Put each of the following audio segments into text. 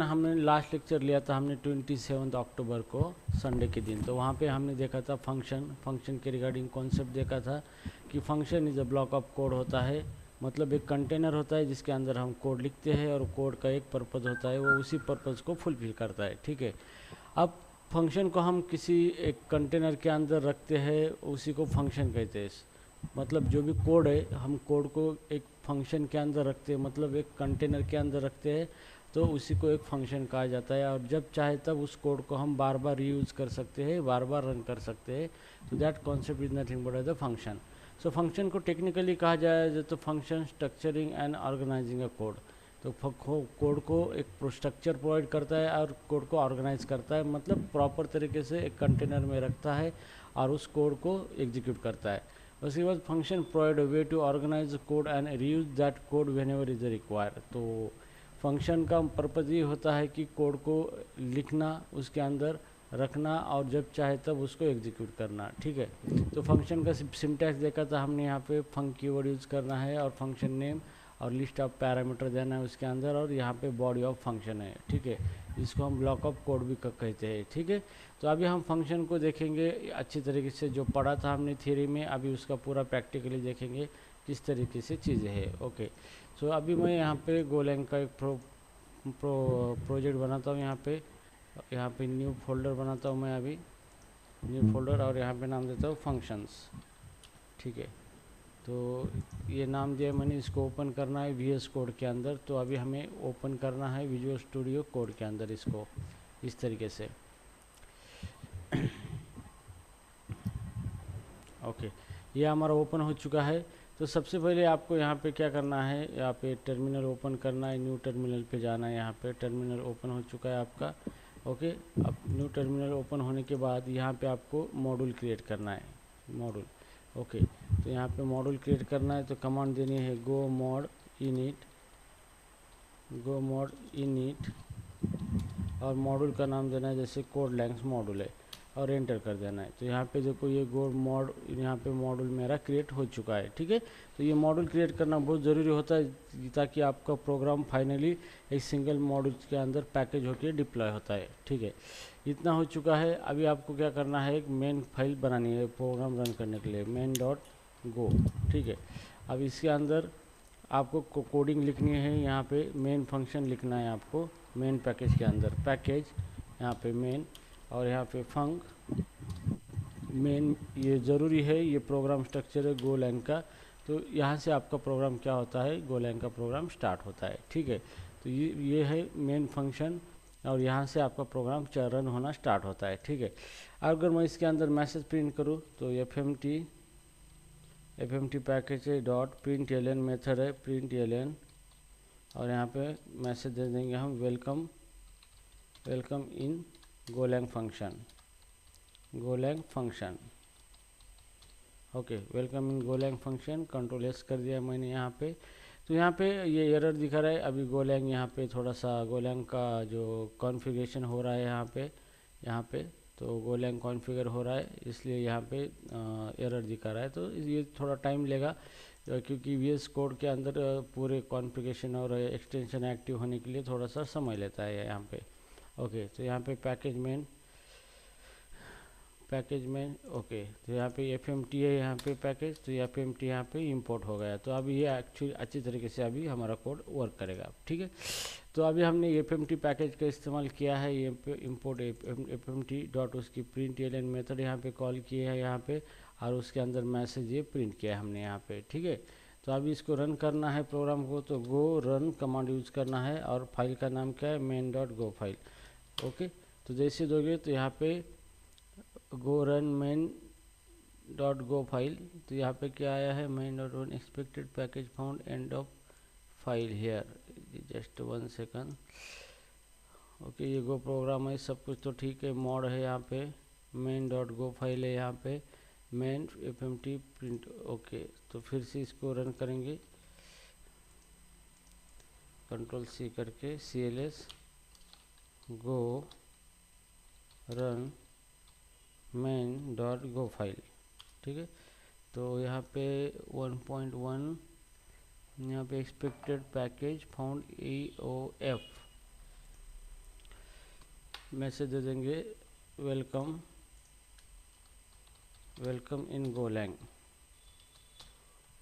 Function हमने last lecture लिया था हमने 27 अक्टूबर को संडे के दिन। तो वहाँ पे हमने देखा था फंक्शन के रिगार्डिंग कॉन्सेप्ट देखा था कि function is a block of code होता है, मतलब एक कंटेनर होता है जिसके अंदर हम कोड लिखते हैं और कोड का एक पर्पज़ होता है, वो उसी पर्पज़ को फुलफिल करता है। ठीक है, अब फंक्शन को हम किसी एक कंटेनर के अंदर रखते हैं, उसी को फंक्शन कहते हैं। मतलब जो भी कोड है हम कोड को एक फंक्शन के अंदर रखते हैं, मतलब एक कंटेनर के अंदर रखते हैं, तो उसी को एक फंक्शन कहा जाता है। और जब चाहे तब उस कोड को हम बार बार रीयूज़ कर सकते हैं, बार बार रन कर सकते हैं। तो that concept is nothing but the function. So function को टेक्निकली कहा जाए तो function structuring and organising a code. तो कोड को एक स्ट्रक्चर प्रोवाइड करता है और कोड को ऑर्गेनाइज करता है, मतलब प्रॉपर तरीके से एक कंटेनर में रखता है और उस कोड को एग्जीक्यूट करता है। उसके बाद function provide a way to organise code and reuse that code whenever is required. तो फंक्शन का पर्पज़ ये होता है कि कोड को लिखना, उसके अंदर रखना और जब चाहे तब उसको एग्जीक्यूट करना। ठीक है, तो फंक्शन का सिंटैक्स देखा था हमने, यहाँ पे फंक कीवर्ड यूज़ करना है और फंक्शन नेम और लिस्ट ऑफ पैरामीटर देना है उसके अंदर, और यहाँ पे बॉडी ऑफ फंक्शन है। ठीक है, इसको हम ब्लॉक ऑफ कोड भी कहते हैं। ठीक है, तो अभी हम फंक्शन को देखेंगे अच्छी तरीके से, जो पढ़ा था हमने थ्योरी में, अभी उसका पूरा प्रैक्टिकली देखेंगे किस तरीके से चीज़ें हैं। ओके, सो अभी मैं यहाँ पे गोलैंग का एक प्रोजेक्ट बनाता हूँ। यहाँ पे न्यू फोल्डर बनाता हूँ मैं अभी, न्यू फोल्डर, और यहाँ पे नाम देता हूँ फंक्शंस। ठीक है, तो ये नाम दिया मैंने, इसको ओपन करना है VS कोड के अंदर। तो अभी हमें ओपन करना है विजुअल स्टूडियो कोड के अंदर इसको इस तरीके से। ओके, ये हमारा ओपन हो चुका है। तो सबसे पहले आपको यहाँ पे क्या करना है, यहाँ पे टर्मिनल ओपन करना है, न्यू टर्मिनल पे जाना है। यहाँ पे टर्मिनल ओपन हो चुका है आपका। ओके, अब न्यू टर्मिनल ओपन होने के बाद यहाँ पे आपको मॉड्यूल क्रिएट करना है, मॉड्यूल। ओके, तो यहाँ पे मॉड्यूल क्रिएट करना है तो कमांड देनी है गो मॉड इनिट, और मॉड्यूल का नाम देना है जैसे कोड लैंग्स मॉड्यूल है, और एंटर कर देना है। तो यहाँ पे देखो ये यहाँ पे मॉड्यूल मेरा क्रिएट हो चुका है। ठीक है, तो ये मॉड्यूल क्रिएट करना बहुत ज़रूरी होता है ताकि आपका प्रोग्राम फाइनली एक सिंगल मॉड्यूल के अंदर पैकेज होकर डिप्लॉय होता है। ठीक है, इतना हो चुका है। अभी आपको क्या करना है, एक मेन फाइल बनानी है प्रोग्राम रन करने के लिए, main.go। ठीक है, अब इसके अंदर आपको कोडिंग लिखनी है, यहाँ पे मेन फंक्शन लिखना है आपको मेन पैकेज के अंदर, पैकेज यहाँ पे मेन, और यहाँ पे फंक मेन, ये ज़रूरी है, ये प्रोग्राम स्ट्रक्चर है गोलैंग का। तो यहाँ से आपका प्रोग्राम क्या होता है, गोलैंग का प्रोग्राम स्टार्ट होता है। ठीक है, तो ये है मेन फंक्शन, और यहाँ से आपका प्रोग्राम रन होना स्टार्ट होता है। ठीक है, अगर मैं इसके अंदर मैसेज प्रिंट करूँ तो fmt पैकेज है .println मेथड है println, और यहाँ पे मैसेज दे देंगे हम welcome in Golang function. Okay, welcome in Golang function, control S कर दिया मैंने यहाँ पे। तो यहाँ पे ये एरर दिखा रहा है अभी गोलैंग, यहाँ पे थोड़ा सा गोलैंग का जो कॉन्फ़िगरेशन हो रहा है यहाँ पे तो गोलैंग कॉन्फ़िगर हो रहा है, इसलिए यहाँ पे एरर दिखा रहा है। तो ये थोड़ा टाइम लेगा क्योंकि VS कोड के अंदर पूरे कॉन्फ़िगरेशन और एक्सटेंशन एक्टिव होने के लिए थोड़ा सा समय लेता है यहाँ पे। ओके, तो यहाँ पे पैकेज में ओके, तो यहाँ पे FMT है, यहाँ पे पैकेज, तो FMT यहाँ पे इंपोर्ट हो गया। तो अभी ये एक्चुअली अच्छी तरीके से अभी हमारा कोड वर्क करेगा। ठीक है, तो अभी हमने FMT पैकेज का इस्तेमाल किया है, ये इंपोर्ट FMT डॉट उसकी println मेथड यहाँ पे कॉल किए हैं यहाँ पे, और उसके अंदर मैसेज ये प्रिंट किया है हमने यहाँ पे। ठीक है, तो अभी इसको रन करना है प्रोग्राम को, तो गो रन कमांड यूज़ करना है, और फाइल का नाम क्या है, main.go फाइल। ओके, तो जैसे दोगे तो यहाँ पे गो रन main.go फाइल, तो यहाँ पे क्या आया है, main.1 expected package found end of file hair, just 1 second. Okay, ये गो प्रोग्राम है, सब कुछ तो ठीक है, मॉड है यहाँ पे, main.go फाइल है यहाँ पे, main fmt प्रिंट। ओके, तो फिर से इसको रन करेंगे, कंट्रोल C करके cls go run main.go file. ठीक है, तो यहाँ पे 1.1 यहाँ पे expected package found EOF, message दे देंगे welcome in Golang,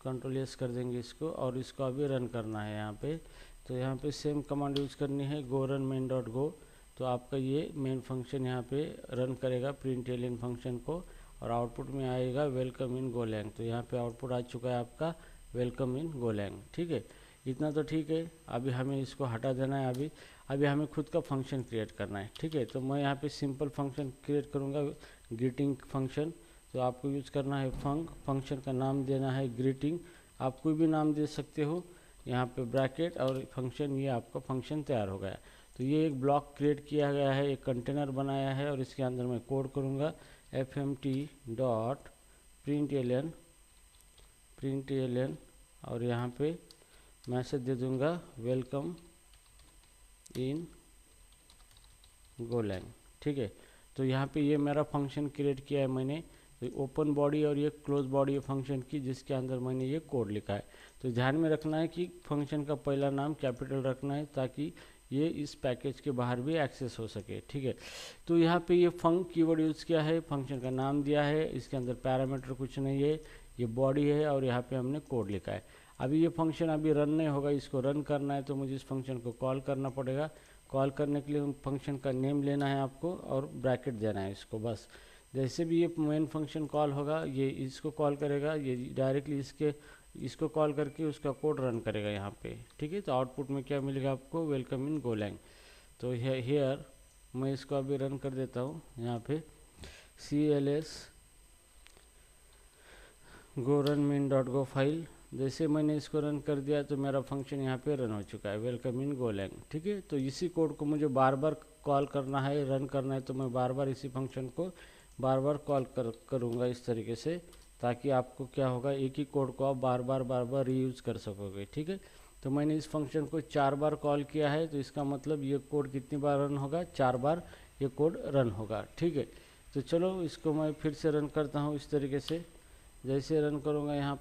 control S कर देंगे इसको, और इसको अभी रन करना है यहाँ पे। तो यहाँ पे सेम कमांड यूज़ करनी है, गो रन मेन डॉट गो। तो आपका ये मेन फंक्शन यहाँ पे रन करेगा println फंक्शन को, और आउटपुट में आएगा वेलकम इन गोलैंग। तो यहाँ पे आउटपुट आ चुका है आपका वेलकम इन गोलैंग। ठीक है, इतना तो ठीक है। अभी हमें इसको हटा देना है। अभी हमें खुद का फंक्शन क्रिएट करना है। ठीक है, तो मैं यहाँ पे सिंपल फंक्शन क्रिएट करूँगा, ग्रीटिंग फंक्शन। तो आपको यूज़ करना है फंक्शन का नाम देना है ग्रीटिंग, आप कोई भी नाम दे सकते हो, यहाँ पे ब्रैकेट और फंक्शन, ये आपका फंक्शन तैयार हो गया। तो ये एक ब्लॉक क्रिएट किया गया है, एक कंटेनर बनाया है, और इसके अंदर मैं कोड करूँगा fmt.println और यहाँ पे मैसेज दे दूँगा वेलकम इन गोलैंग। ठीक है, तो यहाँ पे ये मेरा फंक्शन क्रिएट किया है मैंने, तो ओपन बॉडी और ये क्लोज बॉडी फंक्शन की, जिसके अंदर मैंने ये कोड लिखा है। तो ध्यान में रखना है कि फंक्शन का पहला नाम कैपिटल रखना है, ताकि ये इस पैकेज के बाहर भी एक्सेस हो सके। ठीक है, तो यहाँ पे ये फंक कीवर्ड यूज़ किया है, फंक्शन का नाम दिया है, इसके अंदर पैरामीटर कुछ नहीं है, ये बॉडी है, और यहाँ पे हमने कोड लिखा है। अभी ये फंक्शन अभी रन नहीं होगा, इसको रन करना है तो मुझे इस फंक्शन को कॉल करना पड़ेगा। कॉल करने के लिए फंक्शन का नेम लेना है आपको, और ब्रैकेट देना है इसको बस। जैसे भी ये मेन फंक्शन कॉल होगा, ये इसको कॉल करेगा, ये डायरेक्टली इसको कॉल करके उसका कोड रन करेगा यहाँ पे। ठीक है, तो आउटपुट में क्या मिलेगा आपको, वेलकम इन गोलैंग। तो हेयर मैं इसको अभी रन कर देता हूँ, यहाँ पे cls go run main dot go file. जैसे मैंने इसको रन कर दिया तो मेरा फंक्शन यहाँ पे रन हो चुका है, वेलकम इन गोलैंग। ठीक है, तो इसी कोड को मुझे बार बार कॉल करना है, रन करना है, तो मैं बार बार इसी फंक्शन को बार बार कॉल करूँगा इस तरीके से, ताकि आपको क्या होगा, एक ही कोड को आप बार बार रीयूज़ कर सकोगे। ठीक है, तो मैंने इस फंक्शन को 4 बार कॉल किया है, तो इसका मतलब ये कोड कितनी बार रन होगा, 4 बार ये कोड रन होगा। ठीक है, तो चलो इसको मैं फिर से रन करता हूँ इस तरीके से। जैसे रन करूँगा यहाँ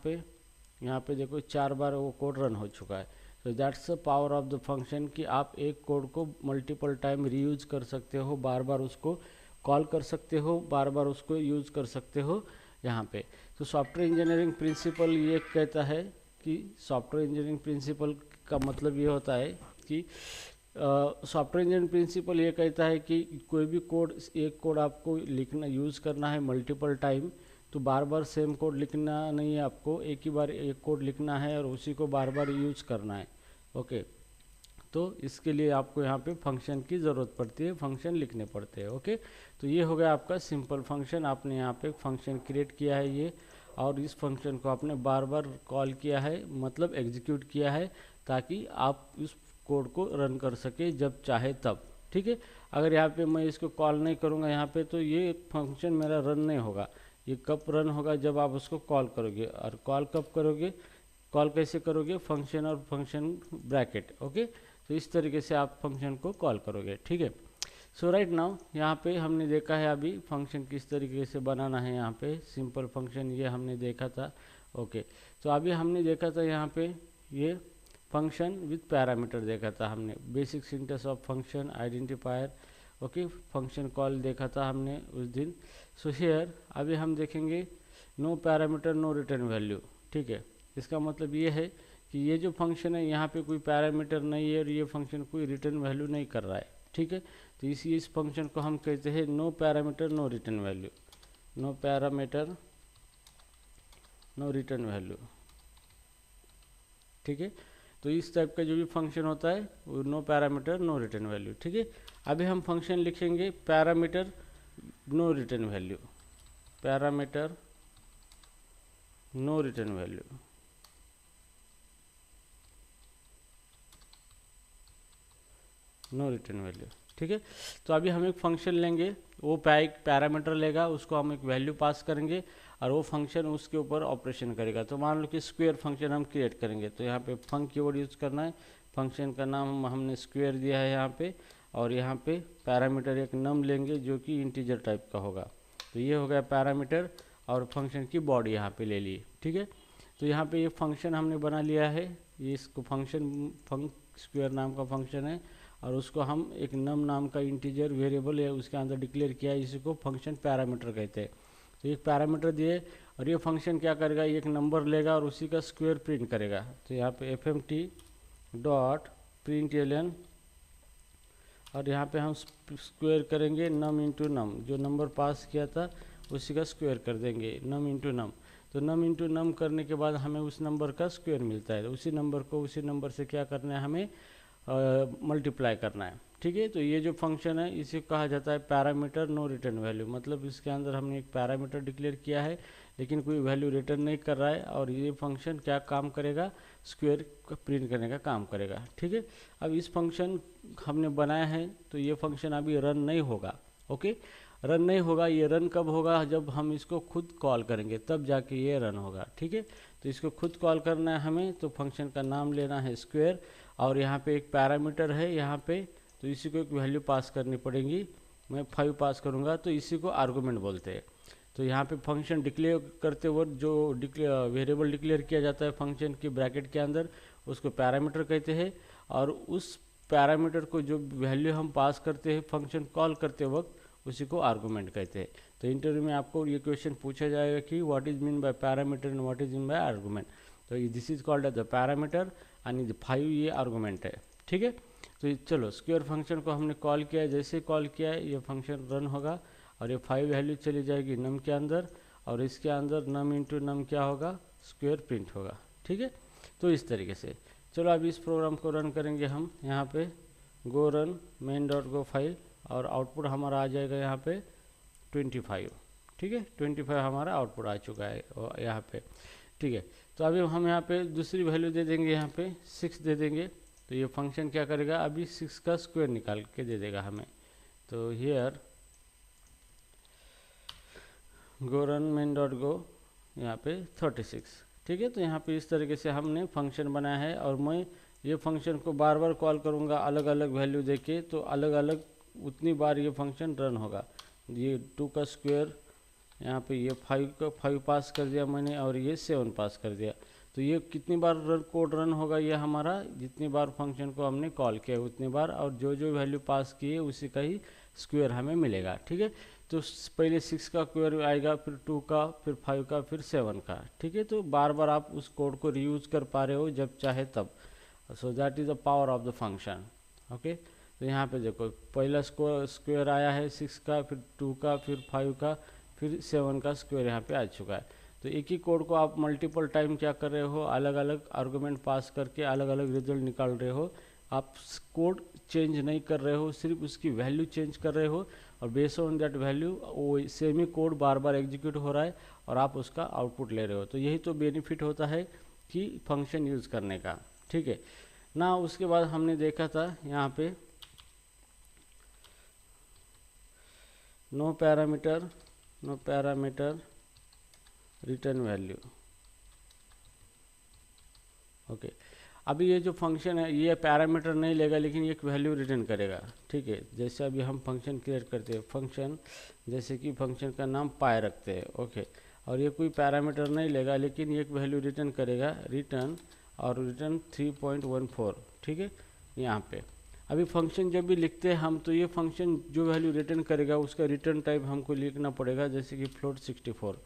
पे देखो 4 बार वो कोड रन हो चुका है। तो that's the power of the function, कि आप एक कोड को मल्टीपल टाइम रीयूज़ कर सकते हो, बार बार उसको कॉल कर सकते हो, बार बार उसको यूज़ कर सकते हो यहाँ पे। तो सॉफ्टवेयर इंजीनियरिंग प्रिंसिपल ये कहता है कि सॉफ्टवेयर इंजीनियरिंग प्रिंसिपल का मतलब ये होता है कि सॉफ्टवेयर इंजीनियरिंग प्रिंसिपल ये कहता है कि कोई भी कोड, एक कोड आपको लिखना यूज़ करना है मल्टीपल टाइम, तो बार बार सेम कोड लिखना नहीं है आपको, एक ही बार एक कोड लिखना है और उसी को बार बार यूज़ करना है। ओके, तो इसके लिए आपको यहाँ पे फंक्शन की ज़रूरत पड़ती है, फंक्शन लिखने पड़ते हैं। ओके, तो ये हो गया आपका सिंपल फंक्शन। आपने यहाँ पे फंक्शन क्रिएट किया है ये, और इस फंक्शन को आपने बार बार कॉल किया है, मतलब एग्जीक्यूट किया है, ताकि आप उस कोड को रन कर सके जब चाहे तब। ठीक है, अगर यहाँ पे मैं इसको कॉल नहीं करूँगा यहाँ पे, तो ये फंक्शन मेरा रन नहीं होगा। ये कब रन होगा, जब आप उसको कॉल करोगे। और कॉल कब करोगे, कॉल कैसे करोगे, फंक्शन और फंक्शन ब्रैकेट। ओके, तो इस तरीके से आप फंक्शन को कॉल करोगे। ठीक है, सो राइट नाउ यहाँ पे हमने देखा है अभी फंक्शन किस तरीके से बनाना है। यहाँ पे सिंपल फंक्शन ये हमने देखा था। ओके, तो अभी हमने देखा था यहाँ पे ये फंक्शन विथ पैरामीटर देखा था हमने, basic syntax of function, identifier. Okay, function call देखा था हमने उस दिन। सो हियर अभी हम देखेंगे no parameter no return value. ठीक है, इसका मतलब ये है कि ये जो फंक्शन है यहाँ पे कोई पैरामीटर नहीं है, और ये फंक्शन कोई रिटर्न वैल्यू नहीं कर रहा है। ठीक है, तो इस फंक्शन को हम कहते हैं no parameter no return value, no parameter no return value. ठीक है, तो इस टाइप का जो भी फंक्शन होता है वो no parameter no return value. ठीक है, अभी हम फंक्शन लिखेंगे parameter no return value, parameter no return value. No return value. ठीक है, तो अभी हम एक फंक्शन लेंगे, वो पैरामीटर लेगा, उसको हम एक वैल्यू पास करेंगे, और वो फंक्शन उसके ऊपर ऑपरेशन करेगा। तो मान लो कि स्क्वायर फंक्शन हम क्रिएट करेंगे, तो यहाँ पे फंक कीवर्ड यूज़ करना है, फंक्शन का नाम हमने स्क्वायर दिया है यहाँ पे, और यहाँ पे पैरामीटर एक नम लेंगे जो कि इंटीजर टाइप का होगा। तो ये हो गया पैरामीटर, और फंक्शन की बॉडी यहाँ पे ले ली। ठीक है, तो यहाँ पे ये फंक्शन हमने बना लिया है, ये इसको फंक्शन स्क्वायर नाम का फंक्शन है, और उसको हम एक नम नाम का इंटीजर वेरिएबल है उसके अंदर डिक्लेयर किया है, इसी को फंक्शन पैरामीटर कहते हैं। तो एक पैरामीटर दिए और ये फंक्शन क्या करेगा, एक नंबर लेगा और उसी का स्क्वायर प्रिंट करेगा। तो यहाँ पे fmt डॉट println और यहाँ पे हम स्क्वायर करेंगे नम इंटू नम, जो नंबर पास किया था उसी का स्क्वायर कर देंगे नम इंटू नम। तो नम इंटू नम करने के बाद हमें उस नंबर का स्क्वायर मिलता है, तो उसी नंबर को उसी नंबर से क्या करना है, हमें मल्टीप्लाई करना है। ठीक है, तो ये जो फंक्शन है इसे कहा जाता है पैरामीटर नो रिटर्न वैल्यू। मतलब इसके अंदर हमने एक पैरामीटर डिक्लेयर किया है लेकिन कोई वैल्यू रिटर्न नहीं कर रहा है, और ये फंक्शन क्या काम करेगा, स्क्वायर प्रिंट करने का काम करेगा। ठीक है, अब इस फंक्शन हमने बनाया है तो ये फंक्शन अभी रन नहीं होगा। ओके, रन नहीं होगा। ये रन कब होगा, जब हम इसको खुद कॉल करेंगे तब जाके ये रन होगा। ठीक है, तो इसको खुद कॉल करना है हमें, तो फंक्शन का नाम लेना है स्क्वायर, और यहाँ पे एक पैरामीटर है यहाँ पे, तो इसी को एक वैल्यू पास करनी पड़ेगी। मैं 5 पास करूँगा, तो इसी को आर्गूमेंट बोलते हैं। तो यहाँ पे फंक्शन डिक्लेयर करते वक्त जो वेरिएबल डिक्लेयर किया जाता है फंक्शन की ब्रैकेट के अंदर, उसको पैरामीटर कहते हैं, और उस पैरामीटर को जो वैल्यू हम पास करते हैं फंक्शन कॉल करते वक्त उसी को आर्गूमेंट कहते हैं। तो इंटरव्यू में आपको ये क्वेश्चन पूछा जाएगा कि what is mean by parameter and what is mean by argument. तो this is called as the parameter and 5 ये आर्गूमेंट है। ठीक है, तो चलो स्क्वायर फंक्शन को हमने कॉल किया है, जैसे कॉल किया है ये फंक्शन रन होगा और ये 5 वैल्यू चली जाएगी नम के अंदर, और इसके अंदर नम इंटू नम क्या होगा, स्क्वायर प्रिंट होगा। ठीक है, तो इस तरीके से चलो अब इस प्रोग्राम को रन करेंगे हम। यहाँ पे गो run main dot go file, और आउटपुट हमारा आ जाएगा यहाँ पे 25। ठीक है, 25 हमारा आउटपुट आ चुका है यहाँ पे। ठीक है, तो अभी हम यहाँ पे दूसरी वैल्यू दे देंगे, यहाँ पे 6 दे देंगे। तो ये फंक्शन क्या करेगा, अभी 6 का स्क्वायर निकाल के दे देगा हमें। तो here go run main dot go यहाँ पे 36। ठीक है, तो यहाँ पे इस तरीके से हमने फंक्शन बनाया है, और मैं ये फंक्शन को बार बार कॉल करूँगा अलग अलग वैल्यू देके, तो अलग अलग उतनी बार ये फंक्शन रन होगा। ये 2 का स्क्वायर, यहाँ पे ये 5 पास कर दिया मैंने, और ये 7 पास कर दिया। तो ये कितनी बार कोड रन होगा, ये हमारा जितनी बार फंक्शन को हमने कॉल किया उतनी बार, और जो जो वैल्यू पास की है उसी का ही स्क्वायर हमें मिलेगा। ठीक है, तो पहले 6 का स्क्वायर आएगा, फिर 2 का, फिर 5 का, फिर 7 का। ठीक है, तो बार बार आप उस कोड को रीयूज कर पा रहे हो जब चाहे तब। So that is the power of the function. Okay, तो यहाँ पे देखो पहला स्क्वायर आया है 6 का, फिर 2 का, फिर 5 का, फिर 7 का स्क्वायर यहाँ पे आ चुका है। तो एक ही कोड को आप मल्टीपल टाइम क्या कर रहे हो, अलग अलग आर्गुमेंट पास करके अलग अलग रिजल्ट निकाल रहे हो। आप कोड चेंज नहीं कर रहे हो, सिर्फ उसकी वैल्यू चेंज कर रहे हो, और बेस्ड ऑन दैट वैल्यू वो सेम ही कोड बार बार एग्जीक्यूट हो रहा है और आप उसका आउटपुट ले रहे हो। तो यही तो बेनिफिट होता है कि फंक्शन यूज़ करने का। ठीक है ना, उसके बाद हमने देखा था यहाँ पे no parameter return value. Okay, अभी ये जो फंक्शन है ये पैरामीटर नहीं लेगा लेकिन एक वैल्यू रिटर्न करेगा। ठीक है, जैसे अभी हम फंक्शन क्रिएट करते हैं, फंक्शन जैसे कि फंक्शन का नाम पाई रखते हैं। ओके, और ये कोई पैरामीटर नहीं लेगा लेकिन एक वैल्यू रिटर्न करेगा, रिटर्न, और रिटर्न 3.14। ठीक है, यहाँ पे अभी फंक्शन जब भी लिखते हैं हम, तो ये फंक्शन जो वैल्यू रिटर्न करेगा उसका रिटर्न टाइप हमको लिखना पड़ेगा, जैसे कि फ्लोट 64।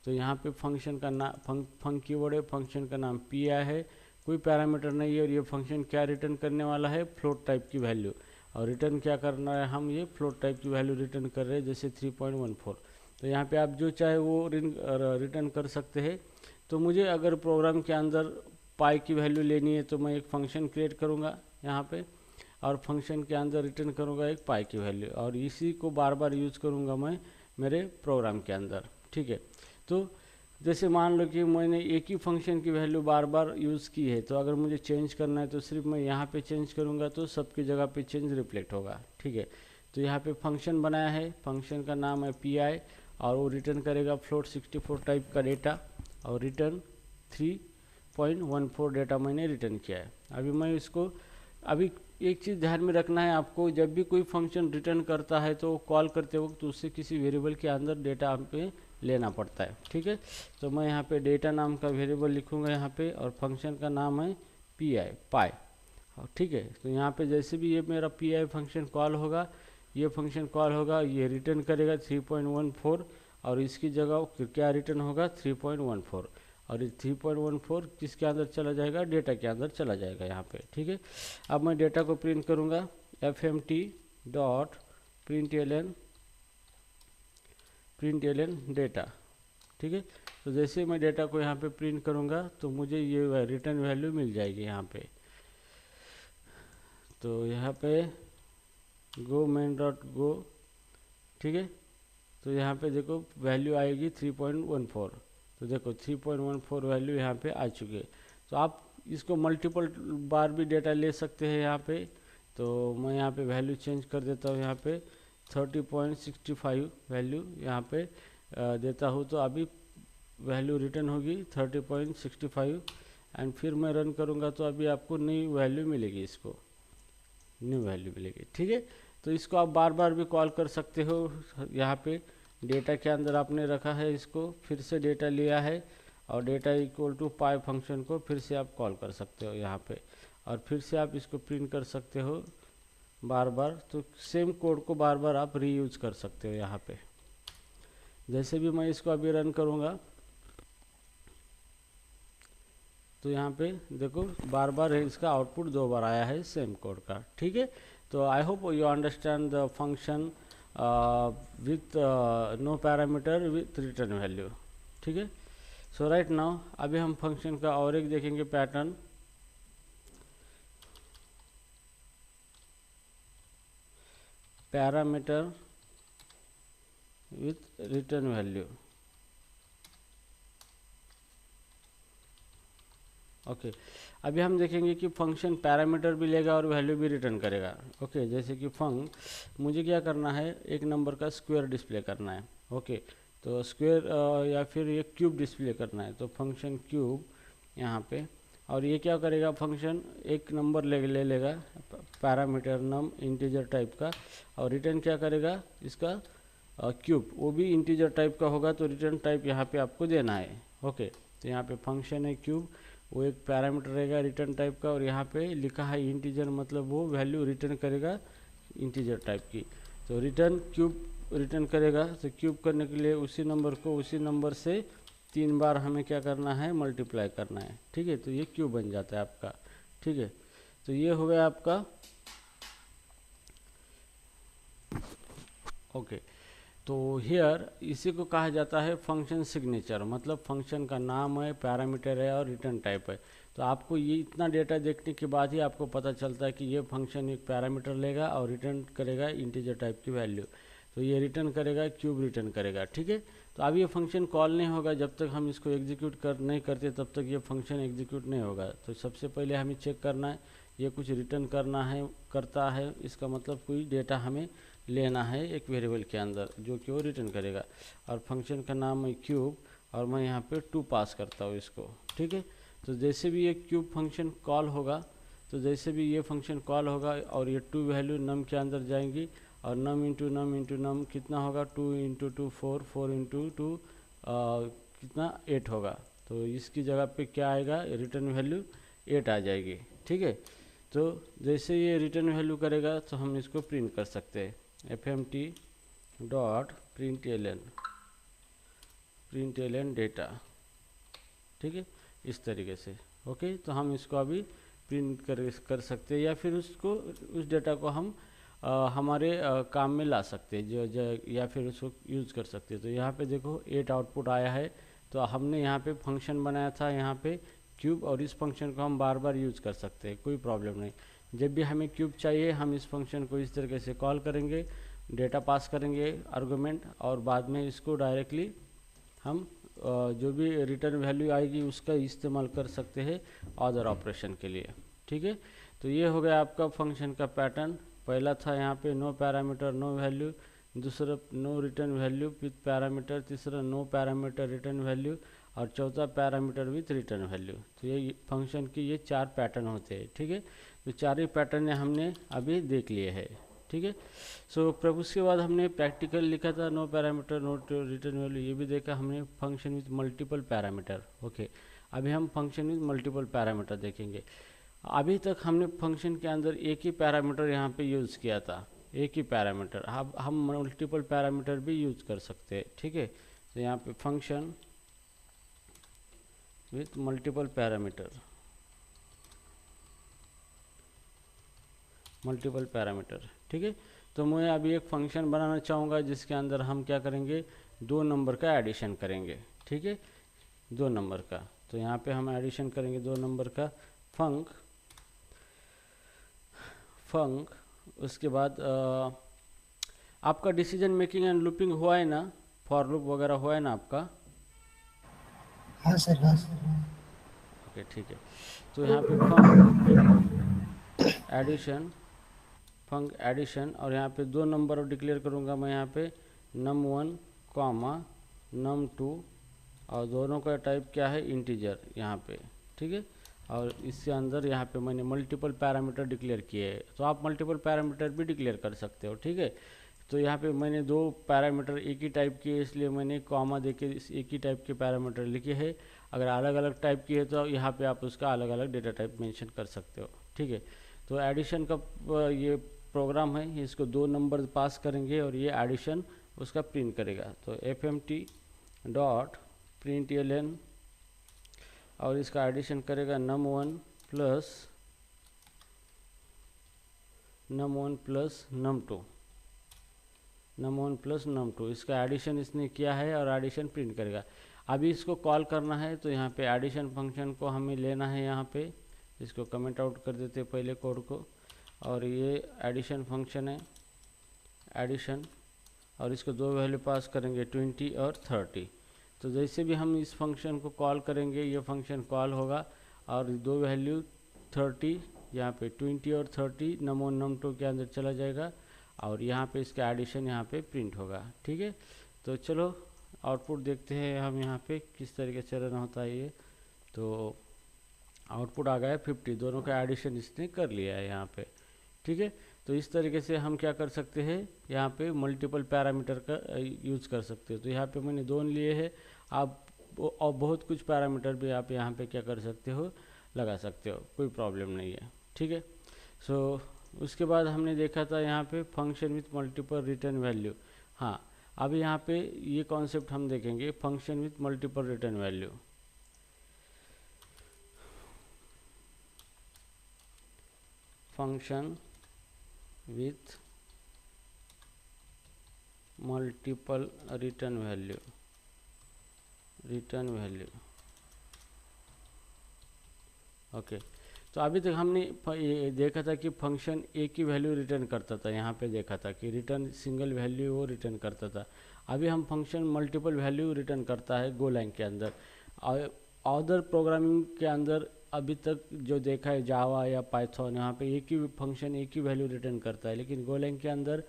तो यहाँ पे फंक्शन का नाम फंक कीवर्ड है, फंक्शन का नाम पी आई है, कोई पैरामीटर नहीं है, और ये फंक्शन क्या रिटर्न करने वाला है, फ्लोट टाइप की वैल्यू। और रिटर्न क्या करना है, हम ये फ्लोट टाइप की वैल्यू रिटर्न कर रहे हैं, जैसे 3.14। तो यहाँ पे आप जो चाहे वो रिटर्न कर सकते हैं। तो मुझे अगर प्रोग्राम के अंदर पाई की वैल्यू लेनी है तो मैं एक फंक्शन क्रिएट करूँगा यहाँ पे, और फंक्शन के अंदर रिटर्न करूँगा एक पाई की वैल्यू, और इसी को बार बार यूज़ करूँगा मैं मेरे प्रोग्राम के अंदर। ठीक है, तो जैसे मान लो कि मैंने एक ही फंक्शन की वैल्यू बार बार यूज़ की है, तो अगर मुझे चेंज करना है तो सिर्फ मैं यहाँ पे चेंज करूँगा तो सबकी जगह पे चेंज रिफ्लेक्ट होगा। ठीक है, तो यहाँ पे फंक्शन बनाया है, फंक्शन का नाम है पी आई, और वो रिटर्न करेगा फ्लोट 64 टाइप का डेटा, और रिटर्न 3.14 डेटा मैंने रिटर्न किया है। अभी मैं इसको, अभी एक चीज़ ध्यान में रखना है आपको, जब भी कोई फंक्शन रिटर्न करता है तो कॉल करते वक्त उससे किसी वेरिएबल के अंदर डेटा हम पे लेना पड़ता है। ठीक है, तो मैं यहाँ पे डेटा नाम का वेरिएबल लिखूँगा यहाँ पे, और फंक्शन का नाम है पी आई, पाई, ठीक है। तो यहाँ पे जैसे भी ये मेरा पी आई फंक्शन कॉल होगा, ये फंक्शन कॉल होगा, ये रिटर्न करेगा 3.14 और इसकी जगह क्या रिटर्न होगा 3.14 और ये 3.14 किसके अंदर चला जाएगा, डेटा के अंदर चला जाएगा यहाँ पे। ठीक है, अब मैं डेटा को प्रिंट करूँगा fmt.println डेटा। ठीक है, तो जैसे मैं डेटा को यहाँ पे प्रिंट करूँगा तो मुझे ये रिटर्न वैल्यू मिल जाएगी यहाँ पे। तो यहाँ पे गो मेन डॉट गो, ठीक है, तो यहाँ पे देखो वैल्यू आएगी 3.14। तो देखो 3.14 वैल्यू यहाँ पे आ चुकी है। तो आप इसको मल्टीपल बार भी डेटा ले सकते हैं यहाँ पे। तो मैं यहाँ पे वैल्यू चेंज कर देता हूँ, यहाँ पे 30.65 वैल्यू यहाँ पे देता हूँ। तो अभी वैल्यू रिटर्न होगी 30.65 एंड फिर मैं रन करूँगा तो अभी आपको नई वैल्यू मिलेगी, इसको न्यू वैल्यू मिलेगी। ठीक है, तो इसको आप बार बार भी कॉल कर सकते हो। यहाँ पे डेटा के अंदर आपने रखा है, इसको फिर से डेटा लिया है और data equal to pi function को फिर से आप कॉल कर सकते हो यहाँ पे, और फिर से आप इसको प्रिंट कर सकते हो बार बार। तो सेम कोड को बार बार आप रीयूज कर सकते हो यहाँ पे। जैसे भी मैं इसको अभी रन करूँगा तो यहाँ पे देखो बार बार इसका आउटपुट 2 बार आया है सेम कोड का। ठीक है, तो I hope you understand the function with no parameter with return value. ठीक है, सो राइट नाउ अभी हम फंक्शन का और एक देखेंगे pattern. Parameter with return value. Okay, अभी हम देखेंगे कि फंक्शन पैरामीटर भी लेगा और वैल्यू भी रिटर्न करेगा। ओके, जैसे कि मुझे क्या करना है, एक नंबर का स्क्वायर डिस्प्ले करना है। ओके, तो स्क्वायर या फिर ये क्यूब डिस्प्ले करना है, तो फंक्शन क्यूब यहाँ पे, और ये क्या करेगा, फंक्शन एक नंबर ले लेगा पैरामीटर नम इंटीजर टाइप का, और रिटर्न क्या करेगा इसका क्यूब, वो भी इंटीजर टाइप का होगा। तो रिटर्न टाइप यहाँ पे आपको देना है। ओके, तो यहाँ पे फंक्शन है क्यूब, वो एक पैरामीटर रहेगा रिटर्न टाइप का, और यहाँ पे लिखा है इंटीजर, मतलब वो वैल्यू रिटर्न करेगा इंटीजर टाइप की। तो रिटर्न क्यूब रिटर्न करेगा। तो क्यूब करने के लिए उसी नंबर को उसी नंबर से 3 बार हमें क्या करना है, मल्टीप्लाई करना है। ठीक है, तो ये क्यूब बन जाता है आपका। ठीक है, तो ये हो गया आपका। ओके, तो हियर इसी को कहा जाता है फंक्शन सिग्नेचर, मतलब फंक्शन का नाम है, पैरामीटर है और रिटर्न टाइप है। तो आपको ये इतना डेटा देखने के बाद ही आपको पता चलता है कि ये फंक्शन एक पैरामीटर लेगा और रिटर्न करेगा इंटीजर टाइप की वैल्यू। तो ये रिटर्न करेगा, क्यूब रिटर्न करेगा। ठीक है, तो अब ये फंक्शन कॉल नहीं होगा जब तक हम इसको एग्जीक्यूट नहीं करते, तब तक ये फंक्शन एग्जीक्यूट नहीं होगा। तो सबसे पहले हमें चेक करना है ये कुछ रिटर्न करता है, इसका मतलब कोई डेटा हमें लेना है एक वेरिएबल के अंदर जो कि वो रिटर्न करेगा। और फंक्शन का नाम है क्यूब, और मैं यहाँ पे 2 पास करता हूँ इसको। ठीक है, तो जैसे भी ये क्यूब फंक्शन कॉल होगा, तो जैसे भी ये फंक्शन कॉल होगा और ये 2 वैल्यू नम के अंदर जाएंगी, और नम इंटू नम कितना होगा, 2 इंटू 2 4, 4 इंटू 2 कितना 8 होगा। तो इसकी जगह पे क्या आएगा, रिटर्न वैल्यू 8 आ जाएगी। ठीक है, तो जैसे ये रिटर्न वैल्यू करेगा तो हम इसको प्रिंट कर सकते हैं fmt.println डेटा। ठीक है, इस तरीके से। ओके, तो हम इसको अभी प्रिंट कर सकते हैं, या फिर उस डेटा को हम हमारे काम में ला सकते हैं या फिर उसको यूज़ कर सकते हैं। तो यहाँ पे देखो 8 आउटपुट आया है। तो हमने यहाँ पे फंक्शन बनाया था यहाँ पे क्यूब, और इस फंक्शन को हम बार बार यूज़ कर सकते हैं, कोई प्रॉब्लम नहीं। जब भी हमें क्यूब चाहिए हम इस फंक्शन को इस तरीके से कॉल करेंगे, डेटा पास करेंगे आर्गुमेंट, और बाद में इसको डायरेक्टली हम जो भी रिटर्न वैल्यू आएगी उसका इस्तेमाल कर सकते हैं अदर ऑपरेशन के लिए। ठीक है, तो ये हो गया आपका फंक्शन का पैटर्न। पहला था यहाँ पे नो पैरामीटर नो वैल्यू, दूसरा no return value with parameter, तीसरा नो पैरामीटर रिटर्न वैल्यू, और चौथा पैरामीटर विथ रिटर्न वैल्यू। तो ये फंक्शन की ये 4 पैटर्न होते हैं। ठीक है, तो 4 ही पैटर्न हमने अभी देख लिए हैं। ठीक है, सो प्रभु उसके बाद हमने प्रैक्टिकल लिखा था no parameter no return value, ये भी देखा हमने function with multiple parameter. Okay, अभी हम फंक्शन विथ मल्टीपल पैरामीटर देखेंगे। अभी तक हमने फंक्शन के अंदर एक ही पैरामीटर यहाँ पे यूज़ किया था, एक ही पैरामीटर। अब हम मल्टीपल पैरामीटर भी यूज़ कर सकते हैं, ठीक है। तो यहाँ पे फंक्शन विथ मल्टीपल पैरामीटर, ठीक है। तो मैं अभी एक फंक्शन बनाना चाहूँगा जिसके अंदर हम क्या करेंगे, 2 नंबर का एडिशन करेंगे, ठीक है, 2 नंबर का। तो यहाँ पे हम एडिशन करेंगे 2 नंबर का फंक। उसके बाद आपका डिसीजन मेकिंग एंड लूपिंग हुआ है ना, फॉर लूप वगैरह हुआ है ना आपका? हाँ सर, हाँ सर। ओके, ठीक है। तो यहाँ पे फंक एडिशन और यहाँ पे 2 नंबर डिक्लेयर करूँगा मैं यहाँ पे num1 कॉमा num2, और दोनों का टाइप क्या है, इंटीजर यहाँ पे, ठीक है। और इसके अंदर यहाँ पे मैंने मल्टीपल पैरामीटर डिक्लेयर किए हैं, तो आप मल्टीपल पैरामीटर भी डिक्लेयर कर सकते हो, ठीक है। तो यहाँ पे मैंने 2 पैरामीटर एक ही टाइप किए, इसलिए मैंने कॉमा देके एक ही टाइप के पैरामीटर लिखे हैं। अगर अलग अलग टाइप की है तो यहाँ पे आप उसका अलग अलग डेटा टाइप मेंशन कर सकते हो, ठीक है। तो एडिशन का ये प्रोग्राम है, इसको 2 नंबर पास करेंगे और ये एडिशन उसका प्रिंट करेगा। तो fmt डॉट println और इसका एडिशन करेगा num1 प्लस num2, इसका एडिशन इसने किया है और एडिशन प्रिंट करेगा। अभी इसको कॉल करना है, तो यहाँ पे एडिशन फंक्शन को हमें लेना है, यहाँ पे इसको कमेंट आउट कर देते पहले कोड को। और ये एडिशन फंक्शन है, एडिशन, और इसको 2 वैल्यू पास करेंगे 20 और 30। तो जैसे भी हम इस फंक्शन को कॉल करेंगे ये फंक्शन कॉल होगा और 2 वैल्यू 30 यहाँ पे 20 और 30 num1 num2 के अंदर चला जाएगा और यहाँ पे इसका एडिशन यहाँ पे प्रिंट होगा, ठीक है। तो चलो आउटपुट देखते हैं हम यहाँ पे किस तरीके से रन होता है ये। तो आउटपुट आ गया 50, दोनों का एडिशन इसने कर लिया है यहाँ पे, ठीक है। तो इस तरीके से हम क्या कर सकते हैं, यहाँ पे मल्टीपल पैरामीटर का यूज़ कर सकते हो। तो यहाँ पे मैंने 2 लिए हैं, आप और बहुत कुछ पैरामीटर भी आप यहाँ पे क्या कर सकते हो, लगा सकते हो, कोई प्रॉब्लम नहीं है, ठीक है। सो उसके बाद हमने देखा था यहाँ पे function with multiple return value. हाँ, अब यहाँ पे ये कॉन्सेप्ट हम देखेंगे, function with multiple return value. Function with multiple return value, okay. तो अभी तक हमने ये देखा था कि फंक्शन एक ही वैल्यू रिटर्न करता था, यहाँ पे देखा था कि रिटर्न सिंगल वैल्यू वो रिटर्न करता था। अभी हम फंक्शन मल्टीपल वैल्यू रिटर्न करता है गोलैंग के अंदर। अदर प्रोग्रामिंग के अंदर अभी तक जो देखा है जावा या पाइथन, यहाँ पे एक ही फंक्शन एक ही वैल्यू रिटर्न करता है, लेकिन गोलैंग के अंदर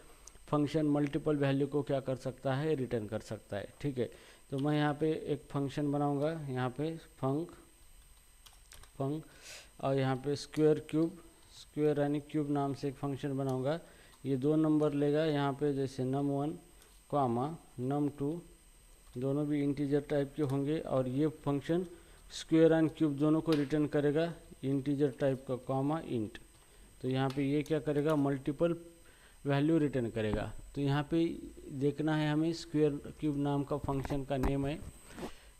फंक्शन मल्टीपल वैल्यू को क्या कर सकता है, रिटर्न कर सकता है, ठीक है। तो मैं यहाँ पे एक फंक्शन बनाऊंगा, यहाँ पे फंक और यहाँ पे स्क्वायर यानी क्यूब नाम से एक फंक्शन बनाऊंगा। ये 2 नंबर लेगा यहाँ पे, जैसे num1 कॉमा num2, दोनों भी इंटीजर टाइप के होंगे और ये फंक्शन स्क्वायर एंड क्यूब दोनों को रिटर्न करेगा, इंटीजर टाइप का कॉमा इंट। तो यहाँ पे ये क्या करेगा, मल्टीपल वैल्यू रिटर्न करेगा। तो यहाँ पे देखना है हमें, स्क्वायर क्यूब नाम का फंक्शन का नेम है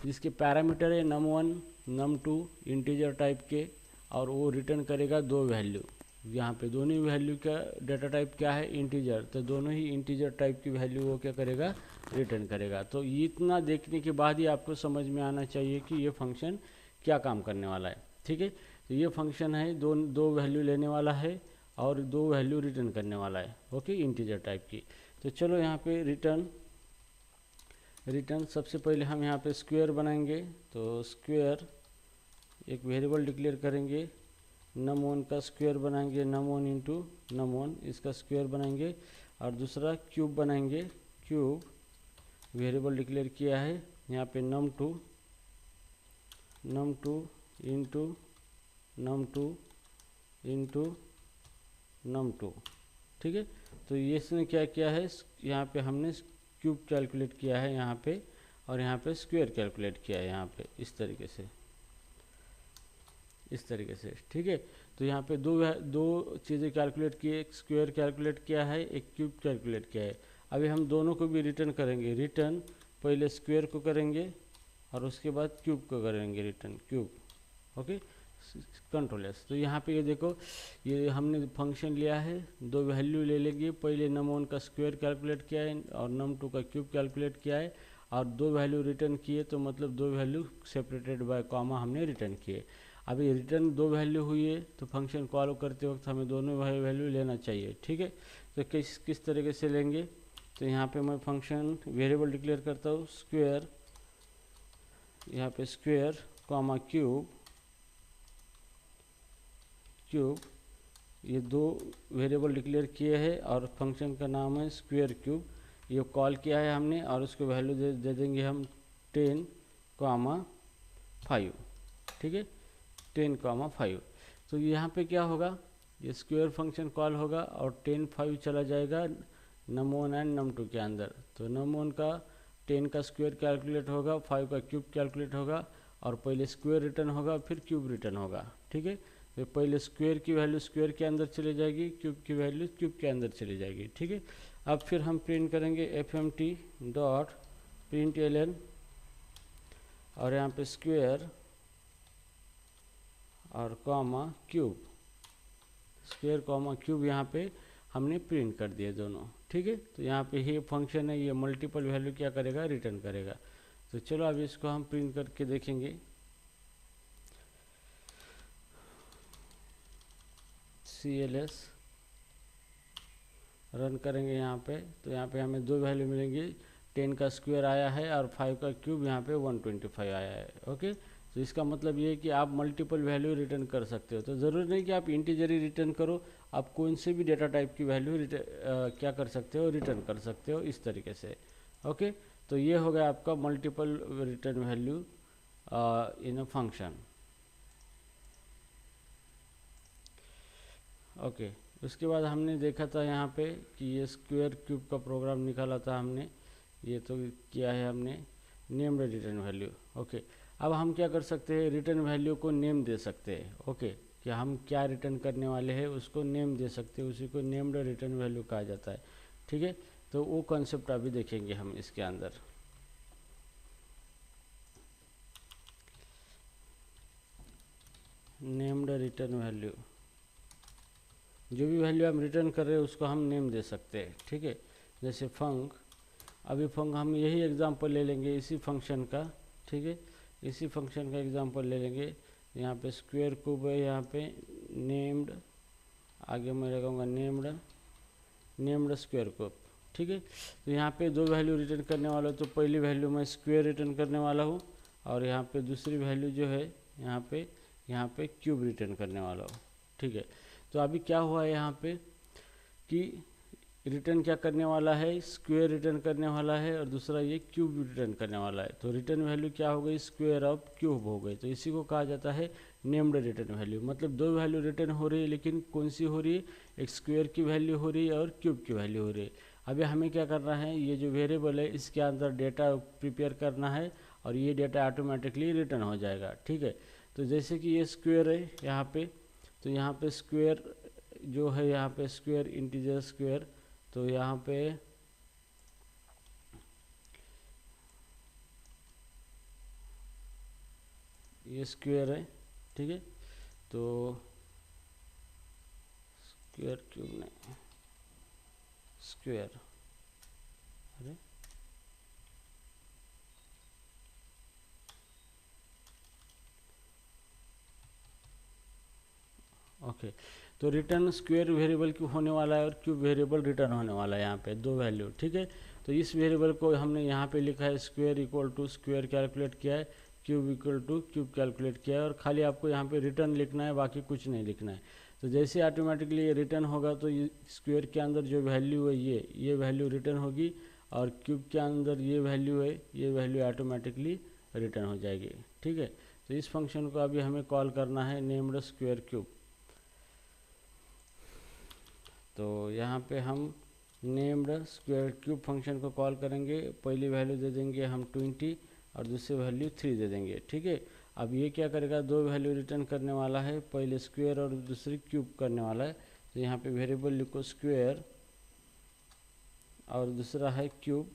जिसके पैरामीटर है num1 num2 इंटीजर टाइप के, और वो रिटर्न करेगा 2 वैल्यू। यहाँ पे दोनों वैल्यू का डाटा टाइप क्या है, इंटीजर, तो दोनों ही इंटीजर टाइप की वैल्यू वो क्या करेगा, रिटर्न करेगा। तो इतना देखने के बाद ही आपको समझ में आना चाहिए कि ये फंक्शन क्या काम करने वाला है, ठीक है। तो ये फंक्शन है दो वैल्यू लेने वाला है और 2 वैल्यू रिटर्न करने वाला है, ओके, इंटीजर टाइप की। तो चलो यहाँ पे रिटर्न सबसे पहले हम यहाँ पे स्क्वायर बनाएंगे। तो स्क्वायर एक वेरिएबल डिक्लेयर करेंगे, num1 का स्क्वायर बनाएंगे, num1 इंटू num1 इसका स्क्वायर बनाएंगे, और दूसरा क्यूब बनाएंगे, क्यूब वेरिएबल डिक्लेयर किया है यहाँ पे num2 into num2 into num2, ठीक है। तो ये इसने क्या किया है, यहाँ पे हमने क्यूब कैलकुलेट किया है यहाँ पे, और यहाँ पे स्क्वायर कैलकुलेट किया है यहाँ पे, इस तरीके से, ठीक है। तो यहाँ पे दो चीज़ें कैलकुलेट किए, एक स्क्वायर कैलकुलेट किया है, एक क्यूब कैलकुलेट किया है। अभी हम दोनों को भी रिटर्न करेंगे। रिटर्न पहले स्क्वायर को करेंगे और उसके बाद क्यूब को करेंगे, return cube. Okay, control S. तो यहाँ पे ये देखो, ये हमने फंक्शन लिया है, दो वैल्यू ले लेंगे। पहले num1 का स्क्वायर कैलकुलेट किया है और num2 का क्यूब कैलकुलेट किया है, और दो वैल्यू रिटर्न किए, तो मतलब दो वैल्यू सेपरेटेड बाय कॉमा हमने रिटर्न किए। अभी रिटर्न दो वैल्यू हुई है, तो फंक्शन कॉल करते वक्त हमें दोनों वैल्यू लेना चाहिए, ठीक है। तो किस तरीके से लेंगे, तो यहाँ पे मैं फंक्शन वेरिएबल डिक्लेयर करता हूँ, स्क्वायर, यहाँ पे स्क्वायर कॉमा क्यूब, ये दो वेरिएबल डिक्लेयर किए हैं और फंक्शन का नाम है स्क्वायर क्यूब। ये कॉल किया है हमने और उसको वैल्यू दे देंगे हम 10,5, ठीक है, 10,5। तो यहाँ पे क्या होगा, ये स्क्वायर फंक्शन कॉल होगा और 10,5 चला जाएगा num1 एंड num2 के अंदर। तो num1 का 10 का स्क्वायर कैलकुलेट होगा, 5 का क्यूब कैलकुलेट होगा, और पहले स्क्वायर रिटर्न होगा फिर क्यूब रिटर्न होगा, ठीक है। तो पहले स्क्वायर की वैल्यू स्क्वायर के अंदर चली जाएगी, क्यूब की वैल्यू क्यूब के अंदर चली जाएगी, ठीक है। अब फिर हम प्रिंट करेंगे fmt डॉट println, और यहाँ पे स्क्वायर और comma cube, square comma cube यहाँ पे हमने प्रिंट कर दिए दोनों, ठीक है। तो यहाँ पे ये फंक्शन है, ये मल्टीपल वैल्यू क्या करेगा, रिटर्न करेगा। तो चलो अभी इसको हम प्रिंट करके देखेंगे। CLS रन करेंगे यहाँ पे, तो यहाँ पे हमें दो वैल्यू मिलेंगी, 10 का स्क्वायर आया है और 5 का क्यूब यहाँ पे 125 आया है। ओके, तो इसका मतलब ये है कि आप मल्टीपल वैल्यू रिटर्न कर सकते हो। तो ज़रूरी नहीं कि आप इंटीजर ही रिटर्न करो, आप कौन से भी डेटा टाइप की वैल्यू क्या कर सकते हो, रिटर्न कर सकते हो इस तरीके से। ओके, तो ये हो गया आपका multiple return value in a function. Okay, उसके बाद हमने देखा था यहाँ पे कि ये स्क्वायर क्यूब का प्रोग्राम निकाला था हमने, ये तो किया है हमने नेम्ड रिटर्न वैल्यू। ओके, अब हम क्या कर सकते हैं, रिटर्न वैल्यू को नेम दे सकते हैं। ओके, कि हम क्या रिटर्न करने वाले हैं उसको नेम दे सकते हैं, उसी को नेम्ड रिटर्न वैल्यू कहा जाता है, ठीक है। तो वो कॉन्सेप्ट अभी देखेंगे हम इसके अंदर। नेम्ड रिटर्न वैल्यू, जो भी वैल्यू हम रिटर्न कर रहे हैं उसको हम नेम दे सकते हैं, ठीक है। जैसे फंक, अभी फंक हम यही एग्जांपल ले लेंगे इसी फंक्शन का, ठीक है, इसी फंक्शन का एग्जांपल ले लेंगे। यहाँ पे स्क्वायर क्यूब है, यहाँ पे नेम्ड, आगे मैं लगाऊंगा नेम्ड स्क्वायर क्यूब, ठीक है। तो यहाँ पे दो वैल्यू रिटर्न करने वाला हूँ, तो पहली वैल्यू मैं स्क्वायर रिटर्न करने वाला हूँ, और यहाँ पे दूसरी वैल्यू जो है यहाँ पे क्यूब रिटर्न करने वाला हूँ, ठीक है। तो अभी क्या हुआ है यहाँ पे कि रिटर्न क्या करने वाला है, स्क्वायर रिटर्न करने वाला है, और दूसरा ये क्यूब रिटर्न करने वाला है। तो रिटर्न वैल्यू क्या हो गई, स्क्वायर ऑफ क्यूब हो गई। तो इसी को कहा जाता है नेम्ड रिटर्न वैल्यू। मतलब दो वैल्यू रिटर्न हो रही है, लेकिन कौन सी हो रही है, एक स्क्वायर की वैल्यू हो रही है और क्यूब की वैल्यू हो रही है। अभी हमें क्या करना है, ये जो वेरिएबल है इसके अंदर डेटा प्रिपेयर करना है, और ये डेटा ऑटोमेटिकली रिटर्न हो जाएगा, ठीक है। तो जैसे कि ये स्क्वायर है यहाँ पे, तो यहाँ पे स्क्वायर जो है, यहाँ पे स्क्वायर इंटीजर स्क्वायर, तो यहाँ पे ये स्क्वायर है, ठीक है। तो स्क्वायर क्यूब नहीं, स्क्वायर, अरे ओके, तो रिटर्न स्क्वायर वेरिएबल क्यों होने वाला है और क्यूब वेरिएबल रिटर्न होने वाला है, यहाँ पे दो वैल्यू, ठीक है। तो इस वेरिएबल को हमने यहाँ पे लिखा है square equal to square calculate किया है, cube equal to cube calculate किया है, और खाली आपको यहाँ पे रिटर्न लिखना है, बाकी कुछ नहीं लिखना है। तो जैसे ऑटोमेटिकली ये रिटर्न होगा, तो ये स्क्वायर के अंदर जो वैल्यू है ये वैल्यू रिटर्न होगी, और क्यूब के अंदर ये वैल्यू है, ये वैल्यू ऑटोमेटिकली रिटर्न हो जाएगी, ठीक है। तो इस फंक्शन को अभी हमें कॉल करना है नेम्ड स्क्वायर क्यूब। तो यहाँ पे हम नेम्ड स्क्वायर क्यूब फंक्शन को कॉल करेंगे, पहली वैल्यू दे देंगे हम 20 और दूसरी वैल्यू 3 दे देंगे, ठीक है। अब ये क्या करेगा, दो वैल्यू रिटर्न करने वाला है, पहले स्क्वायर और दूसरी क्यूब करने वाला है। तो यहाँ पे वेरिएबल लिखो स्क्वायर और दूसरा है क्यूब।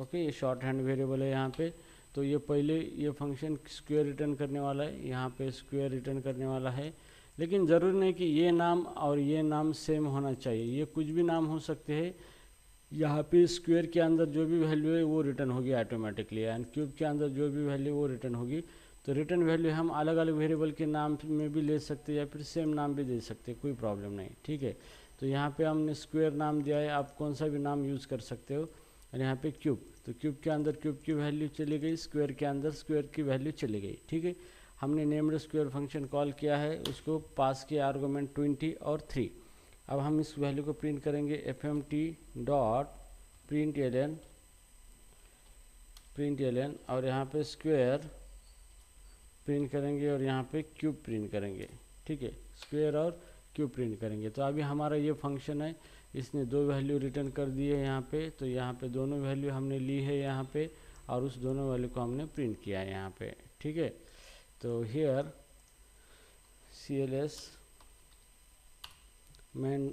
ओके, ये शॉर्ट हैंड वेरिएबल है यहाँ पे। तो ये पहले ये फंक्शन स्क्वायर रिटर्न करने वाला है, यहाँ पे स्क्वायर रिटर्न करने वाला है। लेकिन ज़रूरी नहीं कि ये नाम और ये नाम सेम होना चाहिए, ये कुछ भी नाम हो सकते हैं। यहाँ पे स्क्वायर के अंदर जो भी वैल्यू है वो रिटर्न होगी ऑटोमेटिकली, एंड क्यूब के अंदर जो भी वैल्यू वो रिटर्न होगी। तो रिटर्न वैल्यू हम अलग अलग वेरिएबल के नाम में भी ले सकते हैं या फिर सेम नाम भी दे सकते हैं, कोई प्रॉब्लम नहीं, ठीक है। तो यहाँ पे हमने स्क्वायर नाम दिया है, आप कौन सा भी नाम यूज़ कर सकते हो। और यहाँ पे क्यूब, तो क्यूब के अंदर क्यूब की वैल्यू चली गई, स्क्वायर के अंदर स्क्वायर की वैल्यू चली गई, ठीक है। हमने नेम्ड स्क्वायर फंक्शन कॉल किया है, उसको पास किया आर्गूमेंट 20 और 3। अब हम इस वैल्यू को प्रिंट करेंगे, fmt.println और यहाँ पे स्क्वायर प्रिंट करेंगे और यहाँ पे क्यूब प्रिंट करेंगे, ठीक है। स्क्वायर और क्यूब प्रिंट करेंगे। तो अभी हमारा ये फंक्शन है, इसने दो वैल्यू रिटर्न कर दिए यहाँ पे। तो यहाँ पे दोनों वैल्यू हमने ली है यहाँ पे, और उस दोनों वैल्यू को हमने प्रिंट किया है यहाँ पे, ठीक है। तो here cls main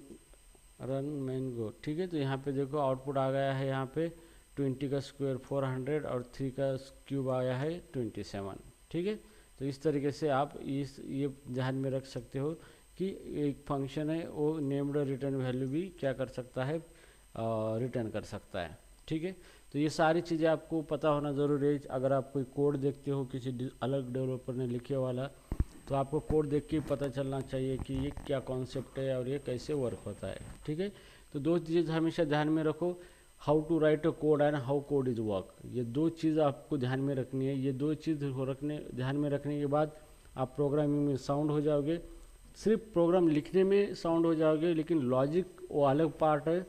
run main go, ठीक है। तो यहाँ पे देखो आउटपुट आ गया है, यहाँ पे 20 का स्क्वायर 400 और 3 का क्यूब आया है 27, ठीक है। तो इस तरीके से आप ये ध्यान में रख सकते हो कि एक फंक्शन है वो नेम्ड रिटर्न वैल्यू भी क्या कर सकता है, रिटर्न कर सकता है, ठीक है। तो ये सारी चीज़ें आपको पता होना ज़रूरी है। अगर आप कोई कोड देखते हो किसी अलग डेवलपर ने लिखे वाला, तो आपको कोड देख के पता चलना चाहिए कि ये क्या कॉन्सेप्ट है और ये कैसे वर्क होता है, ठीक है। तो दो चीज़ हमेशा ध्यान में रखो, how to write a code and how code is work. ये दो चीज़ आपको ध्यान में रखनी है। ये दो चीज़ ध्यान में रखने के बाद आप प्रोग्रामिंग में साउंड हो जाओगे। सिर्फ प्रोग्राम लिखने में साउंड हो जाओगे, लेकिन लॉजिक वो अलग पार्ट है।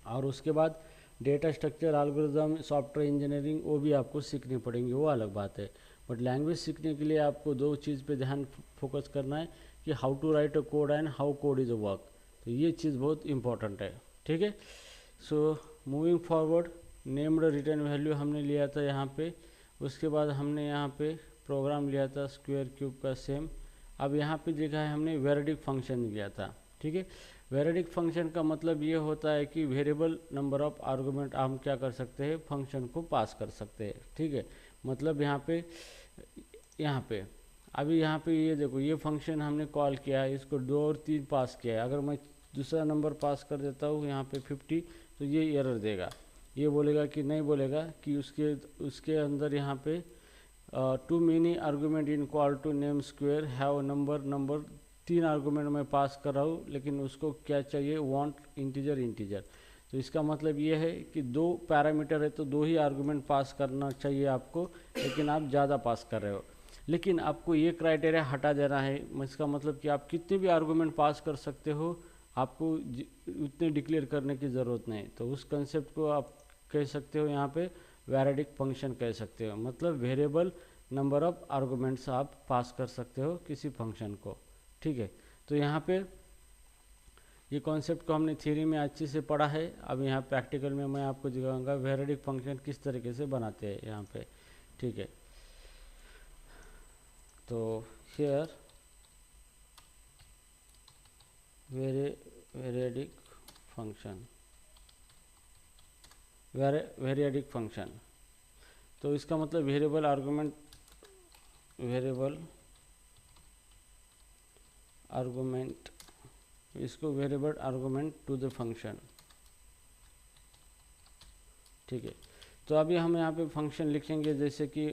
और उसके बाद data structure, algorithm, software engineering वो भी आपको सीखनी पड़ेंगी, वो अलग बात है। बट लैंग्वेज सीखने के लिए आपको दो चीज़ पे ध्यान फोकस करना है कि how to write a code and how code is a work. तो ये चीज़ बहुत इंपॉर्टेंट है, ठीक है। So moving forward, named return value हमने लिया था यहाँ पे। उसके बाद हमने यहाँ पे प्रोग्राम लिया था स्क्वायर क्यूब का सेम। अब यहाँ पे देखा है हमने वेरिडिक फंक्शन लिया था, ठीक है। वेरिडिक फंक्शन का मतलब ये होता है कि वेरिएबल नंबर ऑफ आर्गूमेंट हम क्या कर सकते हैं, फंक्शन को पास कर सकते हैं, ठीक है। मतलब यहाँ पे अभी यहाँ पे ये देखो, ये फंक्शन हमने कॉल किया है, इसको 2 और 3 पास किया है। अगर मैं दूसरा नंबर पास कर देता हूँ यहाँ पे 50, तो ये एरर देगा। ये बोलेगा कि नहीं, बोलेगा कि उसके अंदर यहाँ पे too many argument in call to name square have number 3 argument मैं पास कर रहा हूँ, लेकिन उसको क्या चाहिए, वांट इंटीजर। तो इसका मतलब ये है कि 2 पैरामीटर है तो 2 ही आर्गूमेंट पास करना चाहिए आपको, लेकिन आप ज़्यादा पास कर रहे हो। लेकिन आपको ये क्राइटेरिया हटा देना है। इसका मतलब कि आप कितने भी आर्गूमेंट पास कर सकते हो, आपको उतने डिक्लेयर करने की ज़रूरत नहीं। तो उस कंसेप्ट को आप कह सकते हो यहाँ पे वेरिडिक फंक्शन कह सकते हो। मतलब वेरिएबल नंबर ऑफ आर्गूमेंट्स आप पास कर सकते हो किसी फंक्शन को, ठीक है। तो यहाँ पे ये कॉन्सेप्ट को हमने थ्योरी में अच्छे से पढ़ा है। अब यहाँ प्रैक्टिकल में मैं आपको दिखाऊंगा वेरिडिक फंक्शन किस तरीके से बनाते हैं यहाँ पे, ठीक है। तो हियर वेरिडिक फंक्शन, तो इसका मतलब वेरिएबल आर्गूमेंट, इसको variable argument to the function, ठीक है। तो अभी हम यहाँ पे फंक्शन लिखेंगे, जैसे कि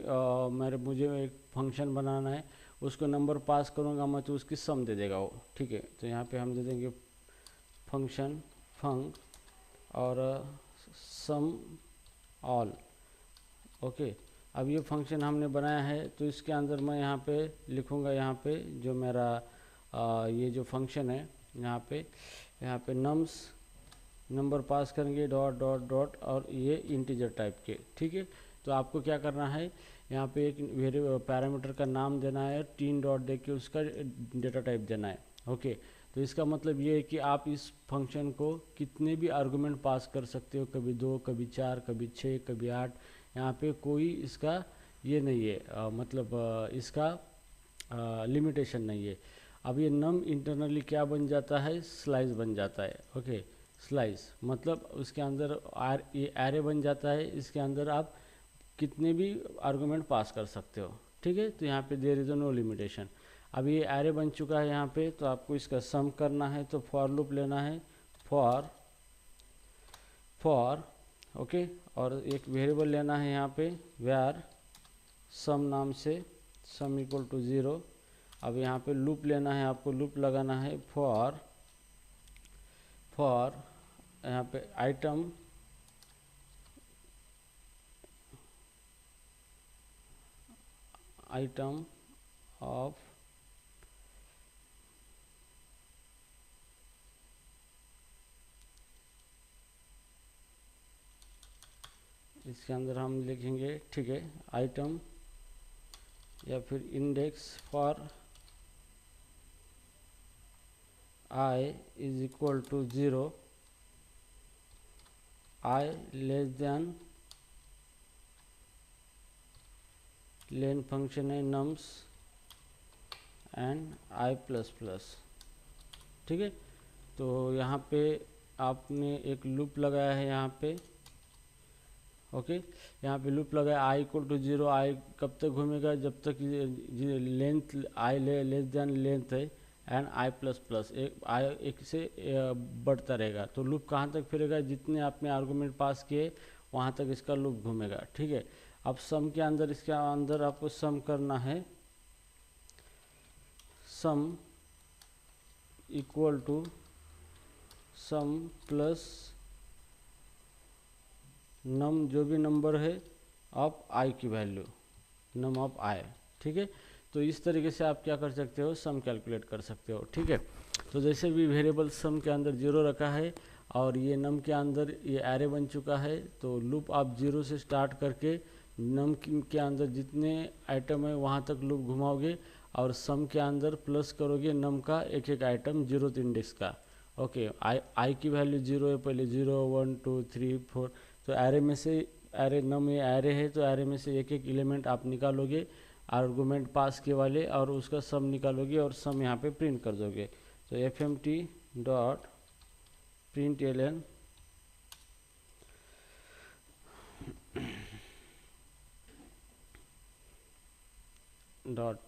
मुझे एक फंक्शन बनाना है, उसको नंबर पास करूँगा मैं तो उसकी सम दे देगा वो, ठीक है। तो यहाँ पे हम दे देंगे फंक्शन फंक और सम ऑल, ओके। अब ये फंक्शन हमने बनाया है, तो इसके अंदर मैं यहाँ पे लिखूँगा, यहाँ पे जो मेरा ये जो फंक्शन है यहाँ पे नंबर पास करेंगे डॉट डॉट डॉट और ये इंटीजर टाइप के, ठीक है। तो आपको क्या करना है, यहाँ पे एक पैरामीटर का नाम देना है, 3 डॉट दे के उसका डेटा टाइप देना है, ओके। तो इसका मतलब ये है कि आप इस फंक्शन को कितने भी आर्गुमेंट पास कर सकते हो, कभी 2, कभी 4, कभी 6, कभी 8। यहाँ पे कोई इसका ये नहीं है, मतलब इसका लिमिटेशन नहीं है। अब ये नम इंटरनली क्या बन जाता है, स्लाइस बन जाता है। ओके, स्लाइस मतलब उसके अंदर ये एरे बन जाता है, इसके अंदर आप कितने भी आर्गुमेंट पास कर सकते हो। ठीक है, तो यहाँ पे देयर इज नो लिमिटेशन। अब ये एरे बन चुका है यहाँ पे, तो आपको इसका सम करना है, तो फॉर लूप लेना है, फॉर ओके, और एक वेरिएबल लेना है यहाँ पे वेयर सम नाम से, सम इक्वल टू 0। अब यहाँ पे लूप लेना है, आपको लूप लगाना है फॉर यहाँ पे आइटम ऑफ इसके अंदर हम लिखेंगे, ठीक है, आइटम या फिर index for I is equal to 0, I less than len function है nums and I plus plus. ठीक है, तो यहाँ पे आपने एक लूप लगाया है यहाँ पे। ओके, यहाँ पे लूप लगाया I इक्वल टू 0, I कब तक घूमेगा, जब तक length I less than length है and I plus plus I एक से बढ़ता रहेगा। तो लूप कहाँ तक फिरेगा, जितने आपने आर्गुमेंट पास किए वहाँ तक इसका लूप घूमेगा। ठीक है, अब सम के अंदर, इसके अंदर आपको सम करना है, sum equal to sum plus num जो भी नंबर है ऑफ I की वैल्यू, नम ऑफ I। ठीक है, तो इस तरीके से आप क्या कर सकते हो, सम कैलकुलेट कर सकते हो। ठीक है, तो जैसे भी वेरिएबल सम के अंदर 0 रखा है और ये नम के अंदर ये एरे बन चुका है, तो लूप आप 0 से स्टार्ट करके नम के अंदर जितने आइटम है वहाँ तक लूप घुमाओगे और सम के अंदर प्लस करोगे नम का एक एक आइटम 0th इंडेक्स का। ओके, आई की वैल्यू 0 है, पहले 0 1 2 3 4, तो एरे में से एरे नम ये एरे है, तो एरे में से एक एक एलिमेंट आप निकालोगे आर्गुमेंट पास के वाले और उसका सम निकालोगे और सम यहाँ पे प्रिंट कर दोगे। तो fmt डॉट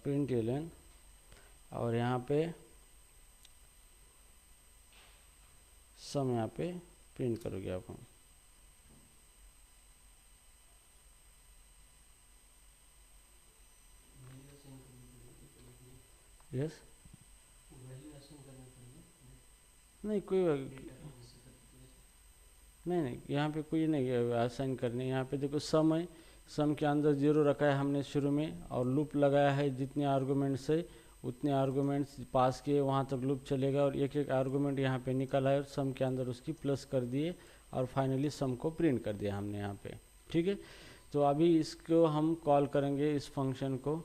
println और यहाँ पे सम यहाँ पे प्रिंट करोगे आप। यस, नहीं कोई नहीं, यहाँ पे कोई नहीं असाइन करने। यहाँ पे देखो सम है, सम के अंदर 0 रखा है हमने शुरू में और लूप लगाया है, जितने आर्गुमेंट्स है उतने आर्गुमेंट्स पास किए वहाँ तक लूप चलेगा और एक एक आर्गुमेंट यहाँ पे निकाला है और सम के अंदर उसकी प्लस कर दिए और फाइनली सम को प्रिंट कर दिया हमने यहाँ पे। ठीक है, तो अभी इसको हम कॉल करेंगे, इस फंक्शन को,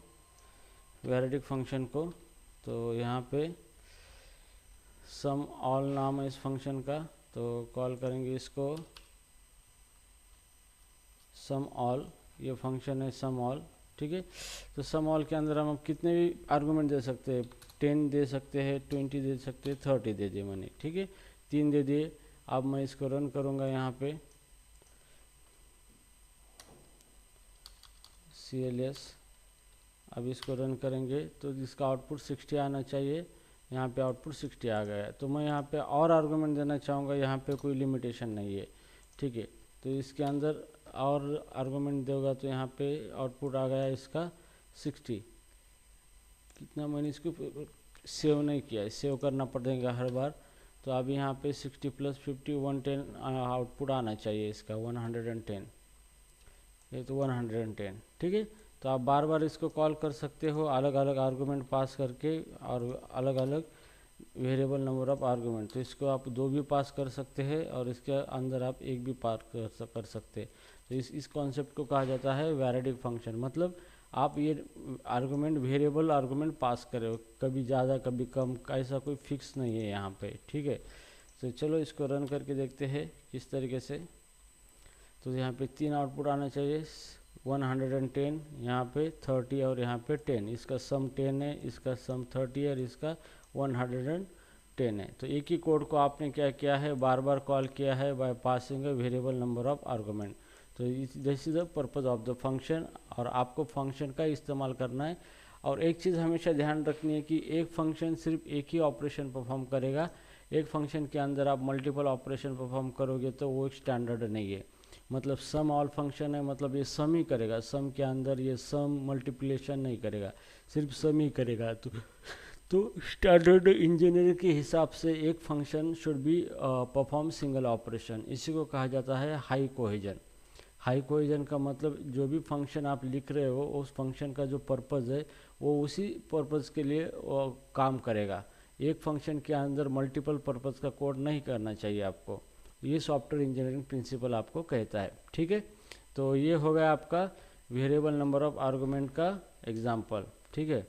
वेरिडिक फंक्शन को। तो यहाँ पे सम ऑल नाम है इस फंक्शन का, तो कॉल करेंगे इसको सम ऑल, ये फंक्शन है सम ऑल। ठीक है, तो सम ऑल के अंदर हम कितने भी आर्गुमेंट दे सकते हैं, 10 दे सकते हैं, 20 दे सकते हैं, 30 दे दिए मैंने। ठीक है, 3 दे दिए। अब मैं इसको रन करूँगा यहाँ पे CLS। अब इसको रन करेंगे तो इसका आउटपुट 60 आना चाहिए, यहाँ पे आउटपुट 60 आ गया है। तो मैं यहाँ पे और आर्गुमेंट देना चाहूँगा, यहाँ पे कोई लिमिटेशन नहीं है। ठीक है, तो इसके अंदर और आर्गुमेंट देगा तो यहाँ पे आउटपुट आ गया इसका 60। कितना मैंने इसको सेव नहीं किया है, सेव करना पड़ेगा हर बार। तो अब यहाँ पे 60 + 50 110 आउटपुट आना चाहिए इसका 110, ये तो 110। ठीक है, तो आप बार बार इसको कॉल कर सकते हो अलग अलग आर्गुमेंट पास करके और अलग अलग वेरिएबल नंबर ऑफ आर्गुमेंट। तो इसको आप 2 भी पास कर सकते हैं और इसके अंदर आप 1 भी पास कर सकते हैं। तो इस कॉन्सेप्ट को कहा जाता है वैलिडिक फंक्शन। मतलब आप ये आर्गुमेंट वेरिएबल आर्गुमेंट पास करो, कभी ज़्यादा कभी कम, ऐसा कोई फिक्स नहीं है यहाँ पे। ठीक है, तो चलो इसको रन करके देखते हैं किस तरीके से। तो यहाँ पे 3 आउटपुट आना चाहिए, 110, यहाँ पे 30 और यहाँ पे 10, इसका सम 10 है, इसका सम 30 है और इसका 110 है। तो एक ही कोड को आपने क्या किया है, बार बार कॉल किया है by passing a variable number of argument. तो this is the purpose of the function, और आपको फंक्शन का इस्तेमाल करना है। और एक चीज़ हमेशा ध्यान रखनी है कि एक फंक्शन सिर्फ एक ही ऑपरेशन परफॉर्म करेगा। एक फंक्शन के अंदर आप मल्टीपल ऑपरेशन परफॉर्म करोगे तो वो एक स्टैंडर्ड नहीं है। मतलब सम ऑल फंक्शन है, मतलब ये सम ही करेगा, सम के अंदर ये सम मल्टीप्लिकेशन नहीं करेगा, सिर्फ सम ही करेगा। तो स्टैंडर्ड इंजीनियरिंग के हिसाब से एक function should be perform single operation, इसी को कहा जाता है हाई कोहेजन। हाई कोहेजन का मतलब जो भी फंक्शन आप लिख रहे हो उस फंक्शन का जो पर्पज़ है वो उसी पर्पज़ के लिए काम करेगा। एक फंक्शन के अंदर मल्टीपल पर्पज़ का कोड नहीं करना चाहिए आपको, ये सॉफ्टवेयर इंजीनियरिंग प्रिंसिपल आपको कहता है। ठीक है, तो ये हो गया आपका वेरिएबल नंबर ऑफ आर्गुमेंट का एग्जाम्पल। ठीक है,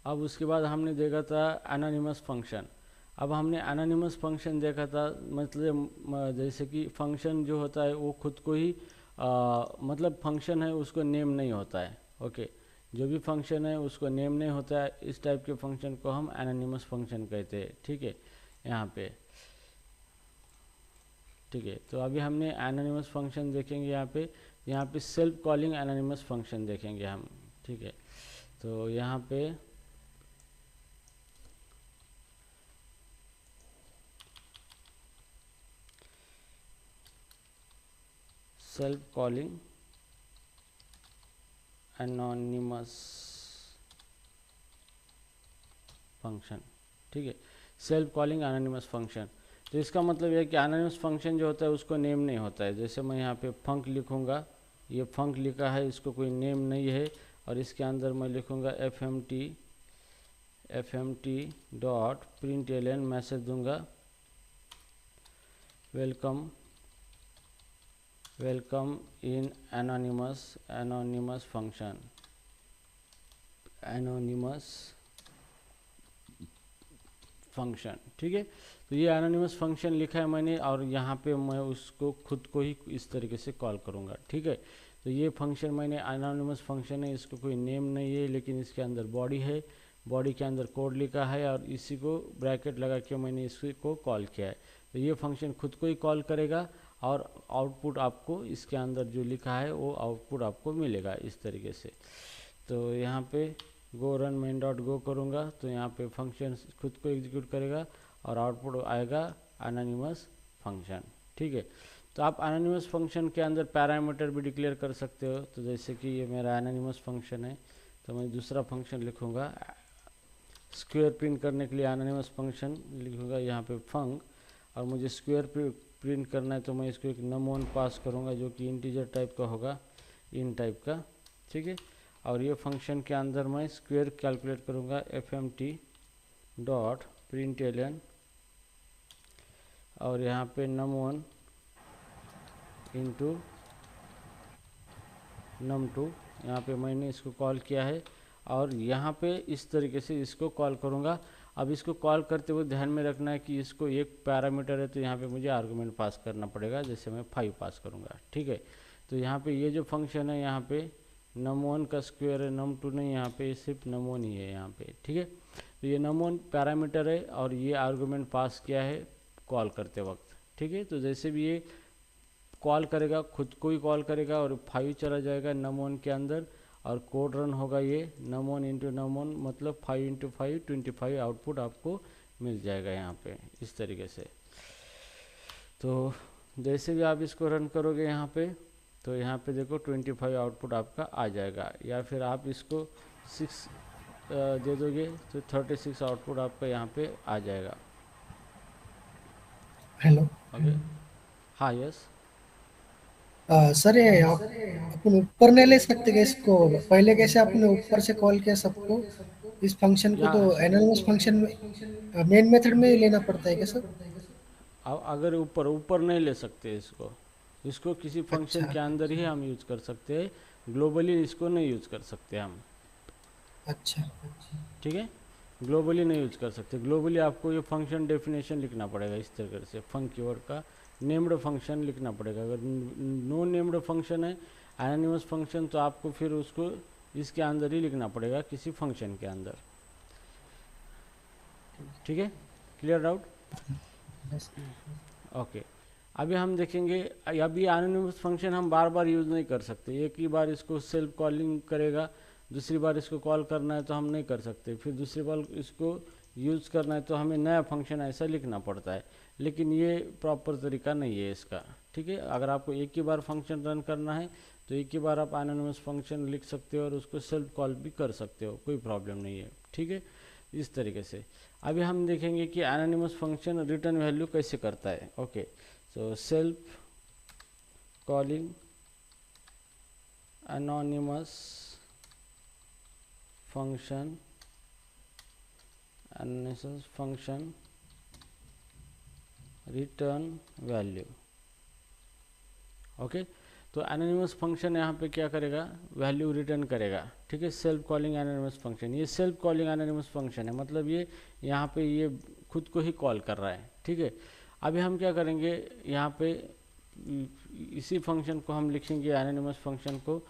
अब उसके बाद हमने देखा था एनोनिमस फंक्शन। अब हमने एनोनिमस फंक्शन देखा था, मतलब जैसे कि फंक्शन जो होता है वो खुद को ही मतलब फंक्शन है उसको नेम नहीं होता है। ओके, जो भी फंक्शन है उसको नेम नहीं होता है, इस टाइप के फंक्शन को हम एनोनिमस फंक्शन कहते हैं। ठीक है, यहाँ पे ठीक है। तो अभी हमने एनोनिमस फंक्शन देखेंगे यहाँ पे सेल्फ कॉलिंग एनोनिमस फंक्शन देखेंगे हम। ठीक है, तो यहाँ पे सेल्फ कॉलिंग एनोनिमस फंक्शन। ठीक है, सेल्फ कॉलिंग एनोनिमस फंक्शन। तो इसका मतलब यह है कि एनोनिमस फंक्शन जो होता है उसको नेम नहीं होता है। जैसे मैं यहाँ पे फंक लिखूँगा, ये फंक लिखा है, इसको कोई नेम नहीं है, और इसके अंदर मैं लिखूँगा fmt डॉट println, मैसेज दूंगा वेलकम इन एनोनिमस फंक्शन, ठीक है। तो ये एनोनिमस फंक्शन लिखा है मैंने, और यहाँ पे मैं उसको खुद को ही इस तरीके से कॉल करूँगा। ठीक है, तो ये फंक्शन मैंने एनोनिमस फंक्शन है, इसको कोई नेम नहीं है, लेकिन इसके अंदर बॉडी है, बॉडी के अंदर कोड लिखा है, और इसी को ब्रैकेट लगा के मैंने इसको कॉल किया है। तो ये फंक्शन खुद को ही कॉल करेगा, और आउटपुट आपको इसके अंदर जो लिखा है वो आउटपुट आपको मिलेगा इस तरीके से। तो यहाँ पे गो रन मेन डॉट गो करूँगा तो यहाँ पे फंक्शन खुद को एग्जीक्यूट करेगा और आउटपुट आएगा एनोनिमस फंक्शन। ठीक है, तो आप एनोनिमस फंक्शन के अंदर पैरामीटर भी डिक्लेयर कर सकते हो। तो जैसे कि ये मेरा एनोनिमस फंक्शन है, तो मैं दूसरा फंक्शन लिखूँगा स्क्वायर प्रिंट करने के लिए एनोनिमस फंक्शन लिखूँगा यहाँ पे फंक, और मुझे स्क्वायर प्रिंट करना है तो मैं इसको एक num1 पास करूँगा जो कि इंटीजर टाइप का होगा, इन टाइप का। ठीक है, और ये फंक्शन के अंदर मैं स्क्वायर कैलकुलेट करूँगा fmt डॉट println, और यहाँ पे num1 इंटू num2, यहाँ पे मैंने इसको कॉल किया है, और यहाँ पे इस तरीके से इसको कॉल करूँगा। अब इसको कॉल करते हुए ध्यान में रखना है कि इसको एक पैरामीटर है, तो यहाँ पे मुझे आर्गुमेंट पास करना पड़ेगा, जैसे मैं 5 पास करूँगा। ठीक है, तो यहाँ पे ये जो फंक्शन है यहाँ पे num1 का स्क्वायर है, num2 नहीं, यहाँ पे सिर्फ num1 ही है यहाँ पे। ठीक है, तो ये num1 पैरामीटर है और ये आर्गुमेंट पास किया है कॉल करते वक्त। ठीक है, तो जैसे भी ये कॉल करेगा खुद को ही कॉल करेगा और 5 चला जाएगा num1 के अंदर, और कोड रन होगा ये num1 इंटू num1, मतलब 5 इंटू 5 25 आउटपुट आपको मिल जाएगा यहाँ पे इस तरीके से। तो जैसे भी आप इसको रन करोगे यहाँ पे, तो यहाँ पे देखो 25 आउटपुट आपका आ जाएगा, या फिर आप इसको 6 दे दोगे तो 36 आउटपुट आपका यहाँ पे आ जाएगा। हेलो। ओके, हाँ, यस। सर ये आप अपन ऊपर नहीं ले सकते क्या इसको? पहले कैसे आपने ऊपर से कॉल किया सबको, इस फंक्शन को या तो एनोनिमस फंक्शन में मेन मेथड में ही लेना पड़ता है क्या सर? अगर ऊपर ऊपर नहीं ले सकते इसको, इसको किसी फंक्शन अच्छा के अंदर ही हम यूज कर सकते हैं, ग्लोबली इसको नहीं यूज कर सकते हम। अच्छा। ठीक है, ग्लोबली नहीं यूज कर सकते। ग्लोबली आपको ये फंक्शन डेफिनेशन लिखना पड़ेगा इस तरीके से, फंक कीवर्ड का नेम्ड फंक्शन लिखना पड़ेगा। अगर नो नेम्ड फंक्शन है, एनोनिमस फंक्शन तो आपको फिर उसको इसके अंदर ही लिखना पड़ेगा, किसी फंक्शन के अंदर। ठीक है, क्लियर डाउट? yes, ओके, अभी हम देखेंगे, अभी एनोनिमस फंक्शन हम बार बार यूज़ नहीं कर सकते। एक ही बार इसको सेल्फ कॉलिंग करेगा, दूसरी बार इसको कॉल करना है तो हम नहीं कर सकते, फिर दूसरी बार इसको यूज़ करना है तो हमें नया फंक्शन ऐसा लिखना पड़ता है। लेकिन ये प्रॉपर तरीका नहीं है इसका। ठीक है, अगर आपको एक ही बार फंक्शन रन करना है तो एक ही बार आप एनोनिमस फंक्शन लिख सकते हो और उसको सेल्फ कॉल भी कर सकते हो, कोई प्रॉब्लम नहीं है। ठीक है, इस तरीके से। अभी हम देखेंगे कि एनोनिमस फंक्शन रिटर्न वैल्यू कैसे करता है। Okay, so self calling anonymous function return value. Okay, तो एनोनिमस फंक्शन यहाँ पे क्या करेगा, वैल्यू रिटर्न करेगा। ठीक है, सेल्फ कॉलिंग एनोनिमस फंक्शन, ये सेल्फ कॉलिंग एनोनिमस फंक्शन है, मतलब ये यहाँ पे ये खुद को ही कॉल कर रहा है। ठीक है, अभी हम क्या करेंगे, यहाँ पे इसी फंक्शन को हम लिखेंगे एनोनिमस फंक्शन को।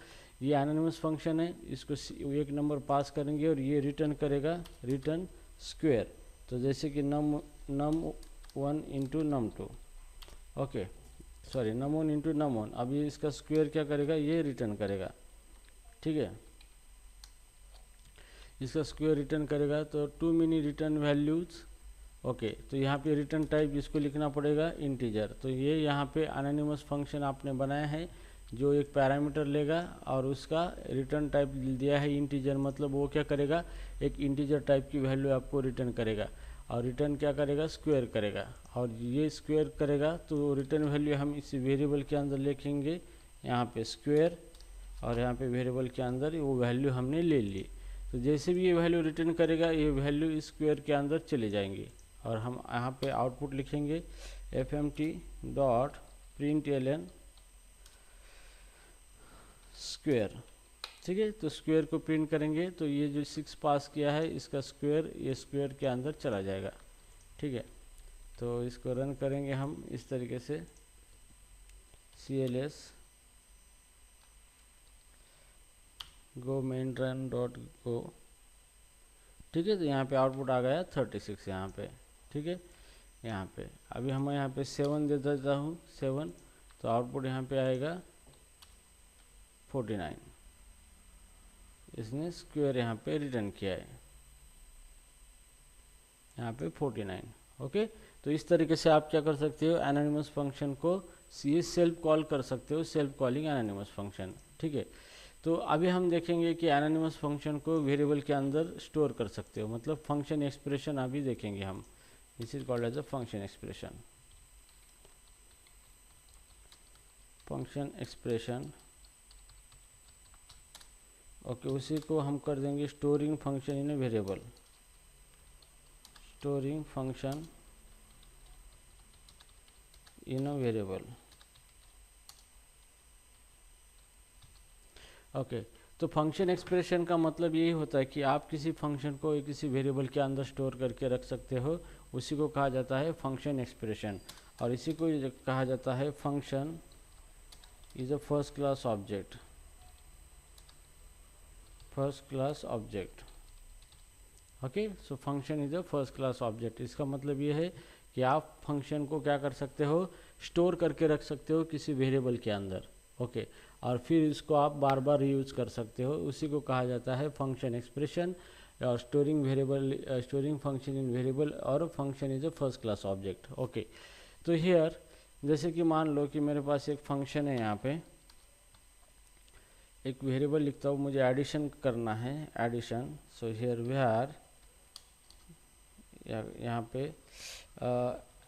ये एनोनिमस फंक्शन है, इसको एक नंबर पास करेंगे और ये रिटर्न करेगा रिटर्न स्क्वायर। तो जैसे कि num1 into num2, okay sorry num1 into num1, अभी इसका स्क्वायर क्या करेगा, ये रिटर्न करेगा। ठीक है, इसका स्क्वायर रिटर्न करेगा तो too many return values. Okay, तो यहाँ पे रिटर्न टाइप इसको लिखना पड़ेगा इंटीजर। तो ये यहाँ पे एनोनिमस फंक्शन आपने बनाया है जो एक पैरामीटर लेगा और उसका रिटर्न टाइप दिया है इंटीजर, मतलब वो क्या करेगा, एक इंटीजर टाइप की वैल्यू आपको रिटर्न करेगा और रिटर्न क्या करेगा, स्क्वायर करेगा। और ये स्क्वायर करेगा तो रिटर्न वैल्यू हम इस वेरिएबल के अंदर लिखेंगे, यहाँ पे स्क्वायर, और यहाँ पे वेरिएबल के अंदर वो वैल्यू हमने ले ली। तो जैसे भी ये वैल्यू रिटर्न करेगा ये वैल्यू इस स्क्वायर के अंदर चले जाएंगी और हम यहाँ पे आउटपुट लिखेंगे fmt डॉट println स्क्वायर। ठीक है, तो स्क्वायर को प्रिंट करेंगे तो ये जो 6 पास किया है इसका स्क्वायर ये स्क्वायर के अंदर चला जाएगा। ठीक है, तो इसको रन करेंगे हम इस तरीके से, cls go main run dot go। ठीक है, तो यहाँ पे आउटपुट आ गया 36 यहाँ पे। ठीक है, यहाँ पे अभी हम यहाँ पे 7 दे देता हूँ 7, तो आउटपुट यहाँ पे आएगा 49। इसने स्क्वायर यहाँ पे रिटर्न किया है, यहाँ पे 49। ओके, तो इस तरीके से आप क्या कर सकते हो, एनोनिमस फंक्शन को ये सेल्फ कॉल कर सकते हो, सेल्फ कॉलिंग एनोनिमस फंक्शन। ठीक है, तो अभी हम देखेंगे कि एनोनिमस फंक्शन को वेरिएबल के अंदर स्टोर कर सकते हो, मतलब फंक्शन एक्सप्रेशन अभी देखेंगे हम। This is called as a function expression. Function expression, okay, उसी को हम कर देंगे storing function in a variable. Storing function in a variable. Okay, तो फंक्शन एक्सप्रेशन का मतलब यही होता है कि आप किसी फंक्शन को किसी वेरिएबल के अंदर स्टोर करके रख सकते हो, उसी को कहा जाता है फंक्शन एक्सप्रेशन। और इसी को कहा जाता है function is a first class object. First class object, okay, so function is a first class object. इसका मतलब ये है कि आप फंक्शन को क्या कर सकते हो, स्टोर करके रख सकते हो किसी वेरिएबल के अंदर। ओके, और फिर इसको आप बार बार यूज कर सकते हो, उसी को कहा जाता है फंक्शन एक्सप्रेशन और storing variable, storing function in variable, और function is a first class object. Okay, तो हियर जैसे कि मान लो कि मेरे पास एक फंक्शन है, यहाँ पे एक वेरिएबल लिखता हूँ, मुझे एडिशन करना है, addition. So here we are, यहाँ पे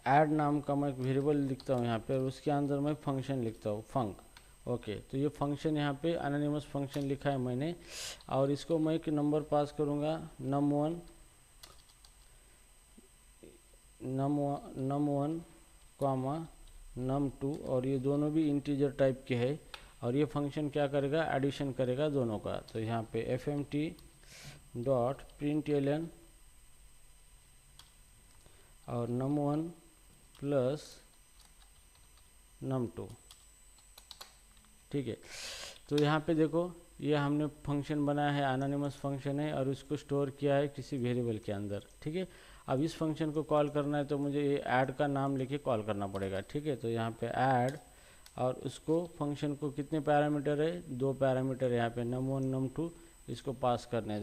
ऐड नाम का मैं एक वेरिएबल लिखता हूँ यहाँ पे, और उसके अंदर मैं फंक्शन लिखता हूँ फंक। ओके, तो ये फंक्शन यहाँ पे एनोनिमस फंक्शन लिखा है मैंने, और इसको मैं एक नंबर पास करूँगा num1 कॉमा num2, और ये दोनों भी इंटीजर टाइप के है, और ये फंक्शन क्या करेगा, एडिशन करेगा दोनों का। तो यहाँ पे fmt डॉट println और num1 प्लस num2। ठीक है। तो यहाँ पे देखो ये हमने फंक्शन बनाया है, एनोनिमस फंक्शन है और उसको स्टोर किया है किसी वेरिएबल के अंदर, ठीक है। अब इस फंक्शन को कॉल करना है तो मुझे ये ऐड का नाम लेके कॉल करना पड़ेगा, ठीक है। तो यहाँ पे ऐड, और उसको फंक्शन को कितने पैरामीटर है, 2 पैरामीटर यहाँ पे num1 num2 इसको पास करने हैं,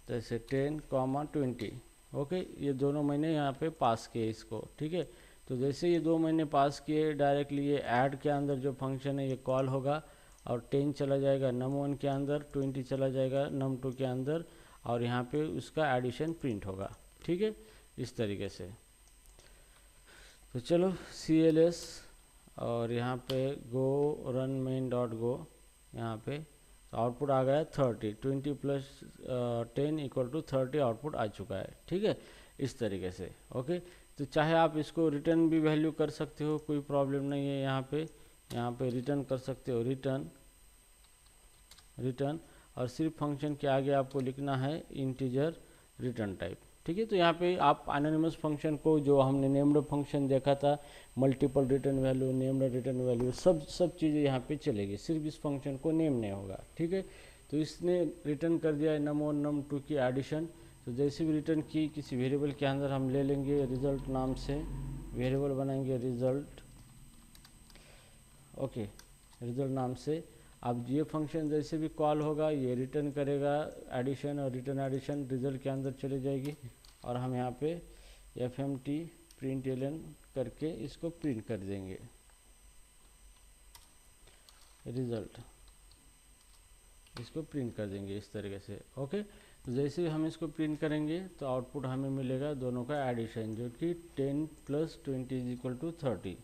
जैसे 10 कॉमा 20, ओके। ये दोनों मैंने यहाँ पे पास किए इसको, ठीक है। तो जैसे ये 2 मैंने पास किए, डायरेक्टली ये ऐड के अंदर जो फंक्शन है ये कॉल होगा और 10 चला जाएगा num1 के अंदर, 20 चला जाएगा num2 के अंदर, और यहाँ पे उसका एडिशन प्रिंट होगा, ठीक है, इस तरीके से। तो चलो CLS और यहाँ पे गो रन मेन डॉट गो, यहाँ पे आउटपुट आ गया 30, 20 प्लस 10 इक्वल टू 30 आउटपुट आ चुका है, ठीक है, इस तरीके से, ओके। तो चाहे आप इसको रिटर्न भी वैल्यू कर सकते हो, कोई प्रॉब्लम नहीं है। यहाँ पे रिटर्न कर सकते हो, रिटर्न, और सिर्फ फंक्शन के आगे आपको लिखना है इंटीजर रिटर्न टाइप, ठीक है। तो यहाँ पे आप एनोनिमस फंक्शन को, जो हमने नेम्ड फंक्शन देखा था, multiple return value, named return value, सब चीज़ें यहाँ पे चलेगी, सिर्फ इस फंक्शन को नेम नहीं होगा, ठीक है। तो इसने रिटर्न कर दिया है num1 num2 की एडिशन। तो जैसे भी रिटर्न की किसी वेरिएबल के अंदर हम ले लेंगे रिजल्ट नाम से, वेरिएबल बनाएंगे रिजल्ट, ओके, रिजल्ट नाम से। अब ये फंक्शन जैसे भी कॉल होगा ये रिटर्न करेगा एडिशन, और रिटर्न एडिशन रिजल्ट के अंदर चले जाएगी, और हम यहाँ पे fmt println करके इसको प्रिंट कर देंगे रिजल्ट, इसको प्रिंट कर देंगे इस तरीके से, ओके। तो जैसे ही हम इसको प्रिंट करेंगे तो आउटपुट हमें मिलेगा दोनों का एडिशन, जो कि 10 प्लस 20 इज इक्वल टू 30,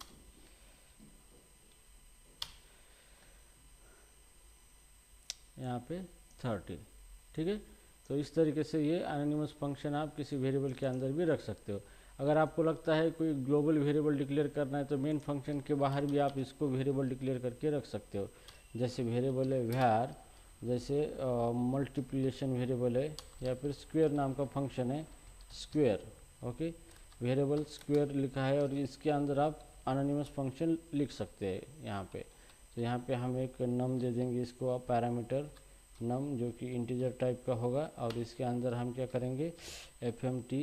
यहाँ पे 30, ठीक है। तो इस तरीके से ये एनोनिमस फंक्शन आप किसी वेरिएबल के अंदर भी रख सकते हो। अगर आपको लगता है कोई ग्लोबल वेरिएबल डिक्लेयर करना है तो मेन फंक्शन के बाहर भी आप इसको वेरिएबल डिक्लेयर करके रख सकते हो। जैसे वेरिएबल है var, जैसे मल्टीप्लिकेशन वेरिएबल है, या फिर स्क्वायर नाम का फंक्शन है स्क्वायर, ओके। वेरिएबल स्क्वायर लिखा है और इसके अंदर आप एनोनिमस फंक्शन लिख सकते हैं यहाँ पे। तो यहाँ पे हम एक नम दे देंगे इसको, आप पैरामीटर नम, जो कि इंटीजर टाइप का होगा, और इसके अंदर हम क्या करेंगे fmt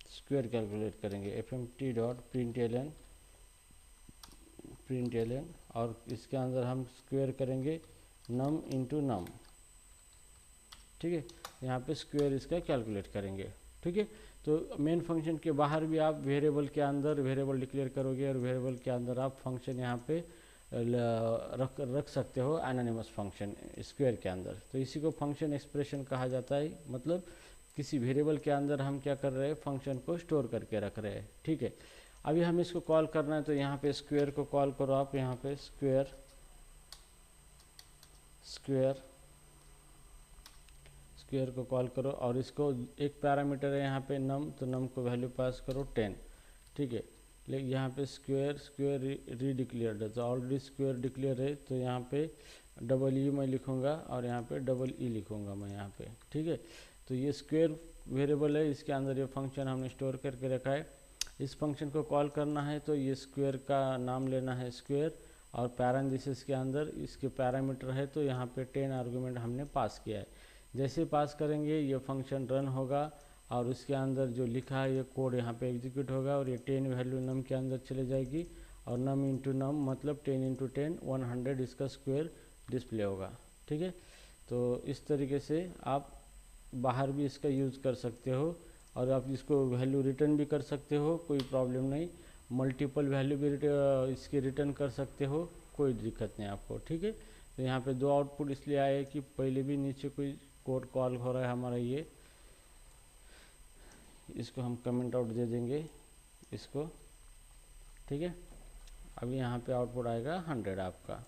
स्क्वायर कैलकुलेट करेंगे, fmt डॉट प्रिंटलन, और इसके अंदर हम स्क्वायर करेंगे नम इंटू नम, ठीक है। यहाँ पे स्क्वायर इसका कैलकुलेट करेंगे, ठीक है। तो मेन फंक्शन के बाहर भी आप वेरिएबल के अंदर वेरिएबल डिक्लेयर करोगे, और वेरिएबल के अंदर आप फंक्शन यहाँ पे रख सकते हो एनोनिमस फंक्शन स्क्वायर के अंदर। तो इसी को फंक्शन एक्सप्रेशन कहा जाता है, मतलब किसी वेरिएबल के अंदर हम क्या कर रहे हैं, फंक्शन को स्टोर करके रख रहे हैं, ठीक है। अभी हमें इसको कॉल करना है, तो यहाँ पे स्क्वायर को कॉल करो आप, यहाँ पे स्क्वायर को कॉल करो, और इसको एक पैरामीटर है यहाँ पे नम, तो नम को वैल्यू पास करो 10, ठीक है। लेकिन यहाँ पे स्क्वायर रीडिक्लेयर्ड है, तो ऑलरेडी स्क्वायर डिक्लेयर है, तो यहाँ पे डबल ई मैं लिखूँगा और यहाँ पे डबल ई लिखूँगा मैं यहाँ पे, ठीक है। तो ये स्क्वायर वेरिएबल है, इसके अंदर ये फंक्शन हमने स्टोर करके रखा है। इस फंक्शन को कॉल करना है तो ये स्क्वायर का नाम लेना है स्क्वायर, और पैरेंथेसिस के अंदर इसके पैरामीटर है, तो यहाँ पे 10 आर्गूमेंट हमने पास किया है। जैसे पास करेंगे ये फंक्शन रन होगा, और उसके अंदर जो लिखा है ये कोड यहाँ पे एग्जीक्यूट होगा, और ये 10 वैल्यू नम के अंदर चले जाएगी, और नम इंटू नम मतलब 10 इंटू 10 100 इसका स्क्वायर डिस्प्ले होगा, ठीक है। तो इस तरीके से आप बाहर भी इसका यूज़ कर सकते हो, और आप इसको वैल्यू रिटर्न भी कर सकते हो, कोई प्रॉब्लम नहीं। मल्टीपल वैल्यू भी इसके रिटर्न कर सकते हो, कोई दिक्कत नहीं आपको, ठीक है। तो यहाँ पे 2 आउटपुट इसलिए आए कि पहले भी नीचे कोई कोड कॉल हो रहा है हमारा, ये इसको हम कमेंट आउट दे देंगे इसको, ठीक है। अभी यहाँ पे आउटपुट आएगा 100 आपका।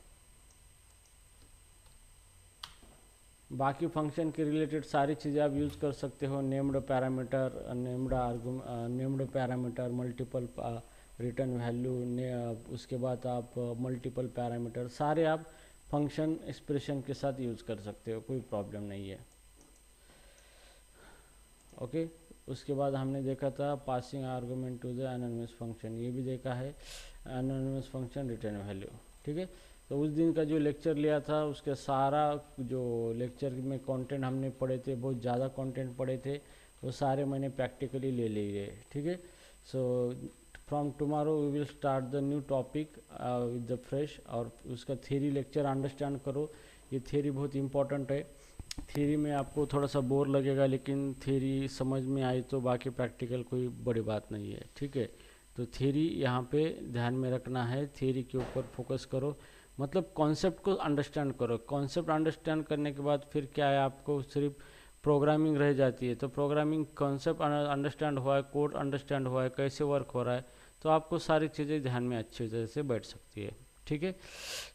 बाकी फंक्शन के रिलेटेड सारी चीज़ें आप यूज़ कर सकते हो, named parameter, multiple return value, उसके बाद आप मल्टीपल पैरामीटर सारे आप फंक्शन एक्सप्रेशन के साथ यूज़ कर सकते हो, कोई प्रॉब्लम नहीं है, ओके। उसके बाद हमने देखा था passing argument to the anonymous function, ये भी देखा है, एनोनिमस फंक्शन रिटर्न वैल्यू, ठीक है। तो उस दिन का जो लेक्चर लिया था उसके सारा जो लेक्चर में कंटेंट हमने पढ़े थे, बहुत ज़्यादा कंटेंट पढ़े थे, वो सारे मैंने प्रैक्टिकली ले लिए। ठीक है। So from tomorrow we will start the new topic with the fresh, और उसका थ्योरी लेक्चर अंडरस्टैंड करो। ये थ्योरी बहुत इंपॉर्टेंट है। थ्योरी में आपको थोड़ा सा बोर लगेगा, लेकिन थ्योरी समझ में आई तो बाकी प्रैक्टिकल कोई बड़ी बात नहीं है। ठीक है। तो थ्योरी यहाँ पे ध्यान में रखना है, थ्योरी के ऊपर फोकस करो, मतलब कॉन्सेप्ट को अंडरस्टैंड करो। कॉन्सेप्ट अंडरस्टैंड करने के बाद फिर क्या है, आपको सिर्फ प्रोग्रामिंग रह जाती है। तो प्रोग्रामिंग कॉन्सेप्ट अंडरस्टैंड हुआ है, कोड अंडरस्टैंड हुआ है, कैसे वर्क हो रहा है, तो आपको सारी चीज़ें ध्यान में अच्छी तरह से बैठ सकती है। ठीक है।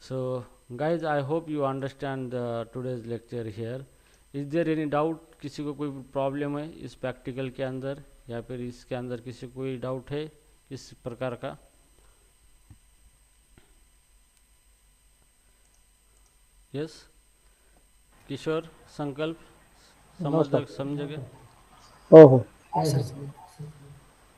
So guys, I hope you understand today's lecture here. Is there any doubt? किसी को कोई प्रॉब्लम है इस प्रैक्टिकल के अंदर, या फिर इसके अंदर किसी को कोई डाउट है इस प्रकार का? यस किशोर, संकल्प नो सर। समझ गए? ओहो। हाँ सर।